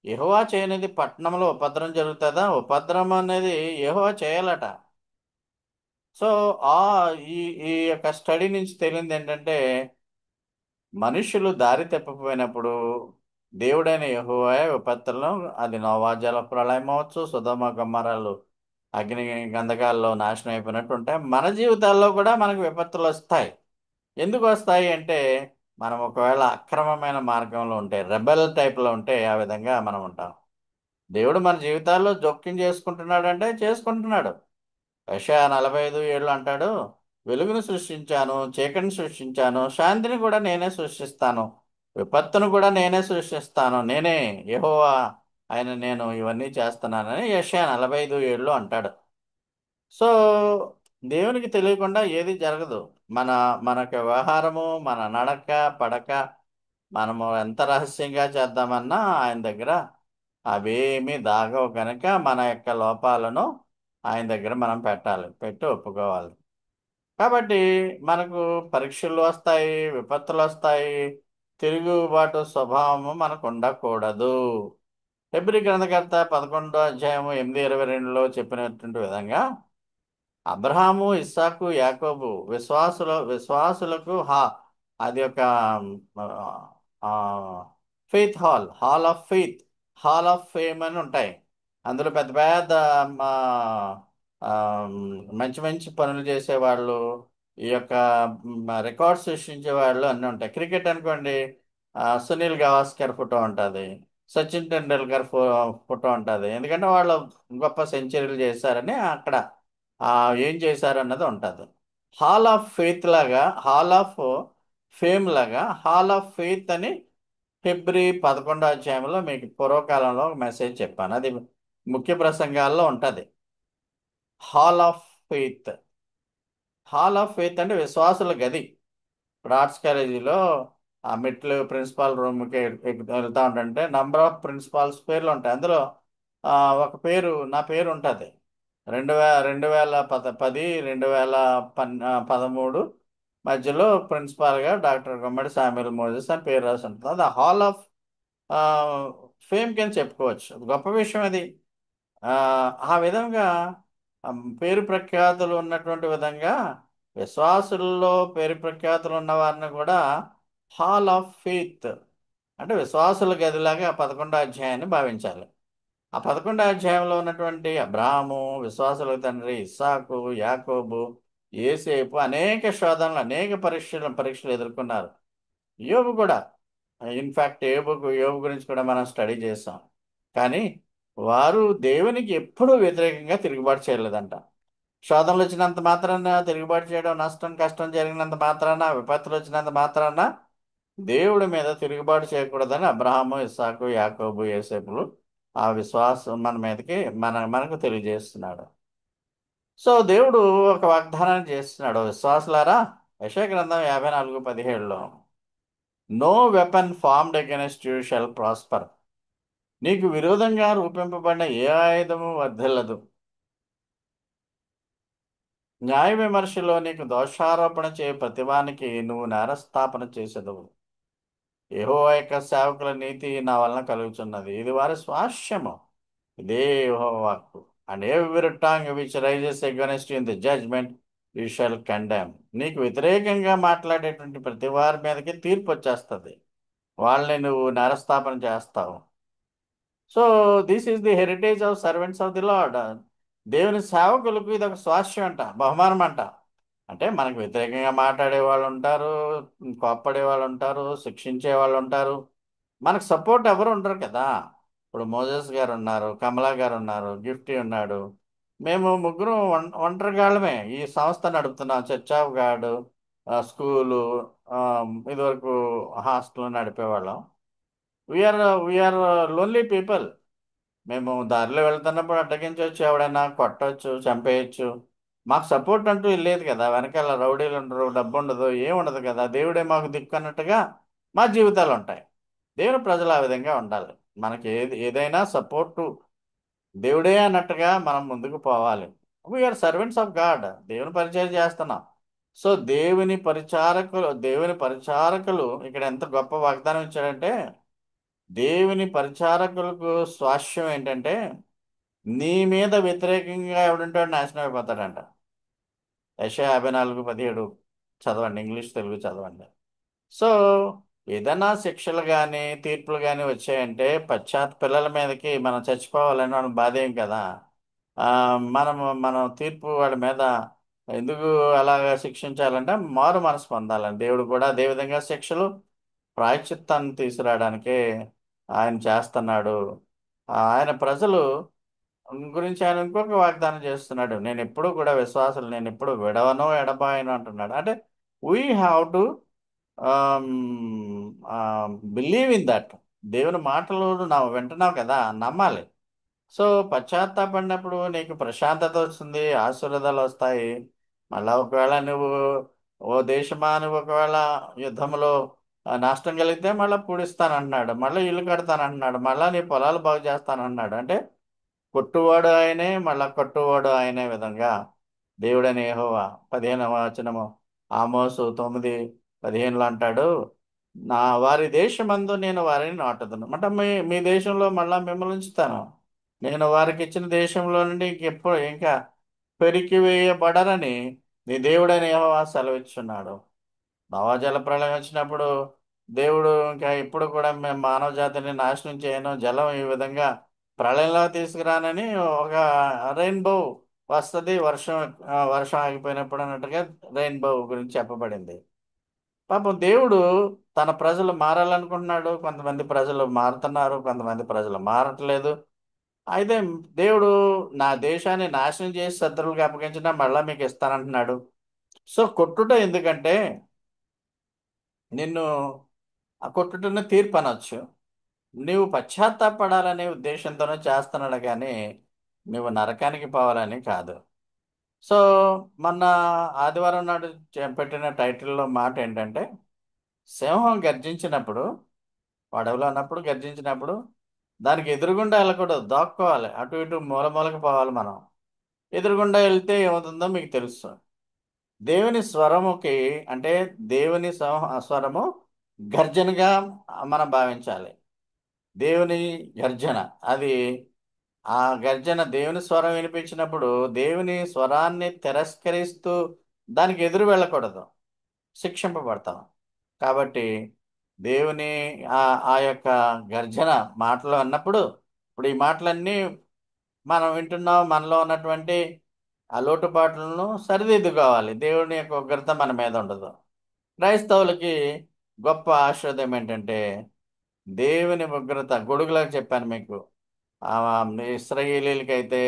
యెహోవా చేయనిది పట్టణంలో ఉపద్రవం జరుగుతుందా? ఉపద్రవం అనేది యెహోవా చేయాలట. సో ఆ ఈ ఈ యొక్క స్టడీ నుంచి తేలింది ఏంటంటే, మనుషులు దారి తప్పిపోయినప్పుడు దేవుడైన యెహోవా విపత్తులను, అది నోవా జల ప్రళయం అవ్వచ్చు, సుధమ గమ్మరాలు అగ్ని గంధకాల్లో నాశనం అయిపోయినట్టు ఉంటాయి. మన జీవితాల్లో కూడా మనకు విపత్తులు వస్తాయి. ఎందుకు వస్తాయి అంటే, మనం ఒకవేళ అక్రమమైన మార్గంలో ఉంటే, రెబెల్ టైప్లో ఉంటే ఆ విధంగా మనం ఉంటాం. దేవుడు మన జీవితాల్లో జోక్యం చేసుకుంటున్నాడంటే చేసుకుంటున్నాడు. యెషయా 45:7 అంటాడు, వెలుగును సృష్టించాను, చీకటిని సృష్టించాను, శాంతిని కూడా నేనే సృష్టిస్తాను, విపత్తును కూడా నేనే సృష్టిస్తాను, నేనే యెహోవా ఆయన నేను ఇవన్నీ చేస్తున్నానని యెషయా 45:7 అంటాడు. సో దేవునికి తెలియకుండా ఏది జరగదు. మన మనకి వ్యవహారము, మన నడక పడక, మనము ఎంత రహస్యంగా చేద్దామన్నా ఆయన దగ్గర అవేమీ దాగవు కనుక మన యొక్క లోపాలను ఆయన దగ్గర మనం పెట్టి ఒప్పుకోవాలి. కాబట్టి మనకు పరీక్షలు వస్తాయి, విపత్తులు వస్తాయి, తిరుగుబాటు స్వభావము మనకు ఉండకూడదు. హెబ్రీ గ్రంథకర్త 11వ అధ్యాయము 8-22లో చెప్పినటువంటి విధంగా, అబ్రహాము, ఇస్సాకు, యాకోబు విశ్వాసులకు అది ఒక faith hall of faith, hall of fame అని ఉంటాయి. అందులో పెద్ద పెద్ద ఆ, ఆ, మంచి మంచి పనులు చేసేవాళ్ళు, ఈ యొక్క రికార్డ్స్ సృష్టించే వాళ్ళు అన్నీ ఉంటాయి. క్రికెట్ అనుకోండి, సునీల్ గవాస్కర్ ఫోటో ఉంటుంది, సచిన్ టెండూల్కర్ ఫోటో ఉంటుంది. ఎందుకంటే వాళ్ళు గొప్ప సెంచరీలు చేశారని అక్కడ ఆ, ఏం చేశారు అన్నది ఉంటుంది. హాల్ ఆఫ్ ఫెయిత్ లాగా, హాల్ ఆఫ్ ఫేమ్ లాగా, హాల్ ఆఫ్ ఫెయిత్ అని ఫిబ్రవరి 11వ అధ్యాయంలో మీకు పూర్వకాలంలో ఒక మెసేజ్ చెప్పాను. అది ముఖ్య ప్రసంగాల్లో ఉంటుంది. Hall of faith, hall of faith అంటే విశ్వాసుల గది. ఇప్పుడు ఆర్ట్స్ కాలేజీలో ఆ మెట్లు ప్రిన్సిపాల్ రూమ్కి వెళ్తా ఉంటుంటే నంబర్ ఆఫ్ ప్రిన్సిపాల్స్ పేర్లు ఉంటాయి. అందులో ఒక పేరు, నా పేరు ఉంటుంది. 2010 2013 మధ్యలో ప్రిన్సిపాల్గా డాక్టర్ గుమ్మడి శామ్యూల్ మోజెస్ అని పేరు రాసి ఉంటుంది. అది హాల్ ఆఫ్ ఫేమ్ కింద చెప్పుకోవచ్చు. గొప్ప విషయం అది. ఆ ఆ విధంగా పేరు ప్రఖ్యాతులు ఉన్నటువంటి విధంగా విశ్వాసుల్లో పేరు ప్రఖ్యాతులు ఉన్న వారిని కూడా హాల్ ఆఫ్ ఫెయిత్ అంటే విశ్వాసుల గదిలాగా ఆ 11వ అధ్యాయాన్ని భావించాలి. ఆ 11వ అధ్యాయంలో ఉన్నటువంటి అబ్రాహాము, విశ్వాసుల తండ్రి ఇస్సాకు, యాకోబు, యేసేపు అనేక శోధనలు, అనేక పరీక్షలు ఎదుర్కొన్నారు. యోబు కూడా. ఇన్ఫాక్ట్ యోబు గురించి కూడా మనం స్టడీ చేస్తాం. కానీ వారు దేవునికి ఎప్పుడూ వ్యతిరేకంగా తిరుగుబాటు చేయలేదంట. శోధనలు వచ్చినంత మాత్రాన తిరుగుబాటు చేయడం, నష్టం కష్టం జరిగినంత మాత్రాన, విపత్తులు వచ్చినంత మాత్రాన దేవుడి మీద తిరుగుబాటు చేయకూడదని అబ్రహాము, ఇస్సాకు, యాకోబు, యోసేపులు ఆ విశ్వాసం మన మీదకి మనకు తెలియజేస్తున్నాడు. సో దేవుడు ఒక వాగ్దానాన్ని చేస్తున్నాడు, విశ్వాసులారా. యెషయా గ్రంథం 54:17లో, no weapon formed against you shall prosper. నీకు విరోధంగా రూపింపబడిన ఏ ఆయుధము వర్ధిల్లదు. న్యాయ విమర్శలో నీకు దోషారోపణ చేయ ప్రతివానికి నువ్వు నేరస్థాపన చేసేదవు. యెహోవా యొక్క సేవకుల నీతి నా వలన కలుగుతున్నది, ఇది వారి స్వాస్యము. ఇదే యెహోవా వాక్కు. And every tongue which rises against in the judgment you shall condemn. నీకు వ్యతిరేకంగా మాట్లాడేటువంటి ప్రతి వారి మీదకి తీర్పు వచ్చేస్తుంది. వాళ్ళని నువ్వు నరస్థాపన చేస్తావు. So this is the heritage of servants of the lord. దేవుని సేవకులకు ఇది ఒక స్వాస్యం అంట, బహుమానం అంట. అంటే మనకు వ్యతిరేకంగా మాట్లాడే వాళ్ళు ఉంటారు, కోప్పడే వాళ్ళు ఉంటారు, శిక్షించే వాళ్ళు ఉంటారు. మనకు సపోర్ట్ ఎవరు ఉండరు కదా. ఇప్పుడు మోజెస్ గారు ఉన్నారు, కమలా గారు ఉన్నారు, గిఫ్టీ ఉన్నాడు. మేము ముగ్గురు ఒంటరిగాళ్ళమే ఈ సంస్థ నడుపుతున్నాం. చర్చ్ ఆఫ్ గాడ్ స్కూలు, ఇదివరకు హాస్టల్ నడిపేవాళ్ళం. We are we are lonely people. మేము దారిలో వెళ్తున్నప్పుడు అడ్డగించి వచ్చి ఎవడైనా కొట్టవచ్చు, చంపేయచ్చు. మాకు సపోర్ట్ అంటూ లేదు కదా. వెనకాల రౌడీలు ఉండరు, డబ్బు ఉండదు, ఏముండదు కదా. దేవుడే మాకు దిక్కు అన్నట్టుగా మా జీవితాలు ఉంటాయి. దేవుని ప్రజలు ఆ విధంగా ఉండాలి. మనకి ఏదైనా సపోర్టు దేవుడే అన్నట్టుగా మనం ముందుకు పోవాలి. We are servants of God. దేవుని పరిచయం చేస్తున్నాం. సో దేవుని పరిచారకులు ఇక్కడ ఎంత గొప్ప వాగ్దానం ఇచ్చాడంటే, దేవుని పరిచారకులకు స్వాస్యం ఏంటంటే, నీ మీద వ్యతిరేకంగా ఎవడుంటాడు నాశనం అయిపోతాడంట. యెషయా 54:17 చదవండి, ఇంగ్లీష్ తెలుగు చదవండి. సో ఏదైనా శిక్షలు కానీ తీర్పులు కానీ వచ్చాయంటే పిల్లల మీదకి మనం చచ్చిపోవాలని మనం బాధేం కదా. ఆ, మనం తీర్పు వాడి మీద ఎందుకు అలాగా శిక్షించాలంటే మారు మనసు పొందాలని. దేవుడు కూడా అదే విధంగా శిక్షలు ప్రాయశ్చిత్తాన్ని తీసుకురావడానికే ఆయన చేస్తున్నాడు. ఆయన ప్రజలు గురించి ఆయన ఇంకొక వాగ్దానం చేస్తున్నాడు, నేను ఎప్పుడు కూడా విశ్వాసులు నేను ఎప్పుడు విడవను ఎడబాయను అంటున్నాడు. అంటే we have to believe in that. దేవుని మాటలు నువ్వు వింటున్నావు కదా, నమ్మాలి. సో పశ్చాత్తాపడినప్పుడు నీకు ప్రశాంతత వస్తుంది, ఆశీర్వాదాలు వస్తాయి. మళ్ళా ఒకవేళ నువ్వు ఓ దేశమా నువ్వు ఒకవేళ యుద్ధంలో నష్టం కలిగితే మళ్ళీ పూడిస్తానంటున్నాడు, మళ్ళీ ఇల్లు కడతానంటున్నాడు, మళ్ళీ నీ పొలాలు బాగు చేస్తానంటున్నాడు. అంటే కొట్టువాడు ఆయనే, మళ్ళా కట్టువాడు ఆయనే విధంగా దేవుడని యెహోవా 15వ వచనము ఆమోసు 9:15 అంటాడు, నా వారి దేశమందు నేను వారిని నాటుదును. అంటే మీ దేశంలో మళ్ళా మిమ్మల్ని ఉంచుతాను. నేను వారికి ఇచ్చిన దేశంలో నుండి ఇంకెప్పుడు ఇంకా పెరికి వేయబడరని నీ దేవుడని యెహోవా సెలవిచ్చున్నాడు. నవాజల ప్రళయం వచ్చినప్పుడు దేవుడు ఇంకా ఇప్పుడు కూడా మేము మానవ జాతిని నాశనం చేయను, జలం ఈ విధంగా ప్రళయంలో తీసుకురానని ఒక రెయిన్బో వస్తుంది. వర్షం ఆగిపోయినప్పుడు అన్నట్టుగా రెయిన్బో గురించి చెప్పబడింది. పాపం దేవుడు తన ప్రజలు మారాలనుకుంటున్నాడు. కొంతమంది ప్రజలు మారుతున్నారు, కొంతమంది ప్రజలు మారట్లేదు. అయితే దేవుడు నా దేశాన్ని నాశనం చేసి శత్రువులకు అప్పగించినా మళ్ళా మీకు ఇస్తానంటున్నాడు. సో కొట్టుట ఎందుకంటే నిన్ను ఆ కొట్టుటను తీర్పు అనొచ్చు. నువ్వు పశ్చాత్తాపడాలనే ఉద్దేశంతోనే చేస్తున్నాడు కానీ నువ్వు నరకానికి పోవాలని కాదు. సో మొన్న ఆదివారం నాడు పెట్టిన టైటిల్లో మాట ఏంటంటే, సింహం గర్జించినప్పుడు, అడవిలో అన్నప్పుడు గర్జించినప్పుడు దానికి ఎదురుగుండా వెళ్ళకూడదు, దాక్కోవాలి. అటు ఇటు మూల మూలకి పోవాలి మనం. ఎదురుగుండా వెళ్తే ఏమవుతుందో మీకు తెలుసు. దేవుని స్వరముకి అంటే దేవుని స్వరము గర్జనగా మనం భావించాలి. దేవుని గర్జన అది, ఆ గర్జన దేవుని స్వరం వినిపించినప్పుడు దేవుని స్వరాన్ని తిరస్కరిస్తూ దానికి ఎదురు వెళ్ళకూడదు, శిక్షింపబడతాం. కాబట్టి దేవుని ఆ ఆ యొక్క గర్జన మాటలు అన్నప్పుడు, ఇప్పుడు ఈ మాటలన్నీ మనం వింటున్నాం. మనలో ఉన్నటువంటి ఆ లోటుపాట్లను సరిదిద్దుకోవాలి. దేవుని యొక్క ఉగ్రత మన మీద ఉండదు. క్రైస్తవులకి గొప్ప ఆశీర్వాదం ఏంటంటే దేవుని ఉగ్రత గొడుగులకు చెప్పాను మీకు. ఆ ఇస్రాయేలీలకైతే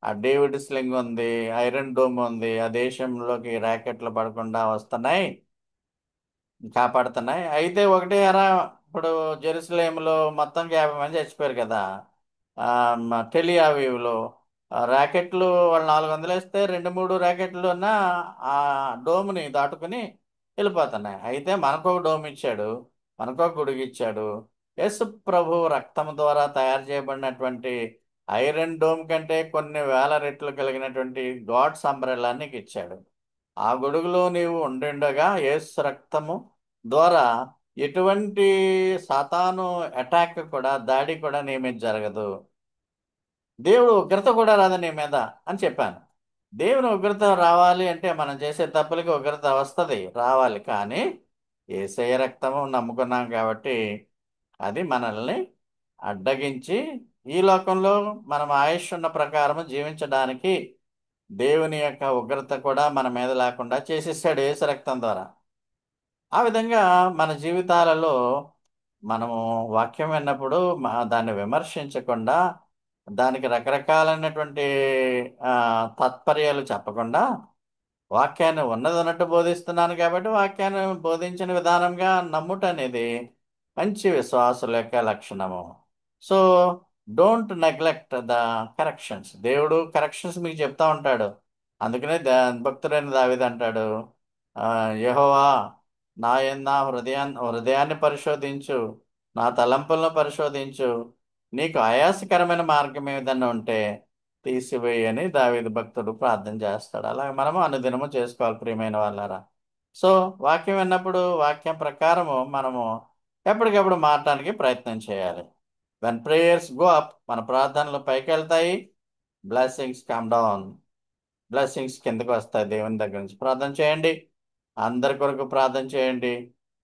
ఆ డేవిడ్ స్లింగ్ ఉంది, ఐరన్ డోమ్ ఉంది, ఆ దేశంలోకి ర్యాకెట్లు పడకుండా వస్తున్నాయి, కాపాడుతున్నాయి. అయితే ఒకటే అరా, ఇప్పుడు జెరూసలేంలో మొత్తం 50 మంది చచ్చిపోయారు కదా. టెలియావీవ్లో ర్యాకెట్లు వాళ్ళు 400 వేస్తే రెండు మూడు ర్యాకెట్లు ఉన్న ఆ డోమ్ని దాటుకుని వెళ్ళిపోతున్నాయి. అయితే మనకు ఒక డోమ్ ఇచ్చాడు, మనకు ఒక గొడుగు ఇచ్చాడు. యేసు ప్రభు రక్తం ద్వారా తయారు చేయబడినటువంటి ఐరన్ డోమ్ కంటే కొన్ని వేల రెట్లు కలిగినటువంటి గాడ్స్ అంబ్రెల్లా నీకు ఇచ్చాడు. ఆ గొడుగులో నీవు ఉండిండగా యేసు రక్తము ద్వారా ఎటువంటి సాతాను అటాక్ కూడా, దాడి కూడా నీ మీద జరగదు. దేవుడు ఉగ్రత కూడా రాదు నీ మీద అని చెప్పాను. దేవుని ఉగ్రత రావాలి అంటే మనం చేసే తప్పులకి ఉగ్రత వస్తుంది, రావాలి. కానీ యేసయ్య రక్తము నమ్ముకున్నాం కాబట్టి అది మనల్ని అడ్డగించి ఈ లోకంలో మనం ఆయుష్ ఉన్న ప్రకారం జీవించడానికి దేవుని యొక్క ఉగ్రత కూడా మన మీద లేకుండా చేసేసాడు యేసు రక్తం ద్వారా. ఆ విధంగా మన జీవితాలలో మనము వాక్యం విన్నప్పుడు దాన్ని విమర్శించకుండా, దానికి రకరకాలైనటువంటి ఆ, తాత్పర్యాలు చెప్పకుండా, వాక్యాన్ని ఉన్నది ఉన్నట్టు బోధిస్తున్నాను కాబట్టి వాక్యాన్ని బోధించిన విధానంగా నమ్ముట అనేది మంచి విశ్వాసుల యొక్క లక్షణము. So don't neglect the corrections. దేవుడు కరెక్షన్స్ మీకు చెప్తా ఉంటాడు. అందుకనే భక్తుడైన దావీదు అంటాడు, ఆ, యెహోవా నా హృదయాన్ని పరిశోధించు, నా తలంపులను పరిశోధించు, నీకు ఆయాసకరమైన మార్గం ఏదన్నా ఉంటే తీసివేయి అని దావీదు భక్తుడు ప్రార్థన చేస్తాడు. అలాగే మనము అనుదినము చేసుకోవాలి ప్రియమైన వాళ్ళారా. సో వాక్యం విన్నప్పుడు వాక్యం ప్రకారము మనము ఎప్పటికప్పుడు మారటానికి ప్రయత్నం చేయాలి. వెన్ ప్రేయర్స్ గో అప్, మన ప్రార్థనలు పైకి వెళ్తాయి, బ్లెస్సింగ్స్ కమ్ డౌన్, బ్లెస్సింగ్స్ కిందకు వస్తాయి. దేవుని దగ్గర నుంచి ప్రార్థన చేయండి. అందరి కొరకు ప్రార్థన చేయండి.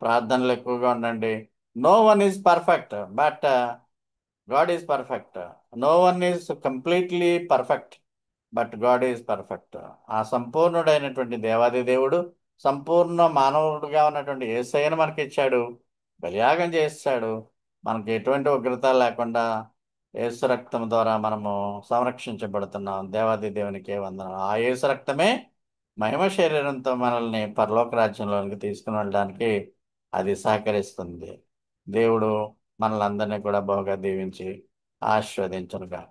ప్రార్థనలు ఎక్కువగా ఉండండి. No one is perfect, but God is perfect. No one is completely perfect, but God is perfect. ఆ సంపూర్ణుడైనటువంటి దేవాది దేవుడు సంపూర్ణ మానవుడిగా ఉన్నటువంటి యేసయ్యను మనకి ఇచ్చాడు, బలియాగం చేస్తాడు. మనకి ఎటువంటి ఉగ్రత లేకుండా యేసు రక్తం ద్వారా మనము సంరక్షించబడుతున్నాం. దేవాది దేవునికే వందనాలు. ఆ యేసు రక్తమే మహిమ శరీరంతో మనల్ని పరలోక రాజ్యంలోనికి తీసుకుని వెళ్ళడానికి అది సహకరిస్తుంది. దేవుడు మనల్ని అందరినీ కూడా బాగా దీవించి ఆశీర్వదించునుగా.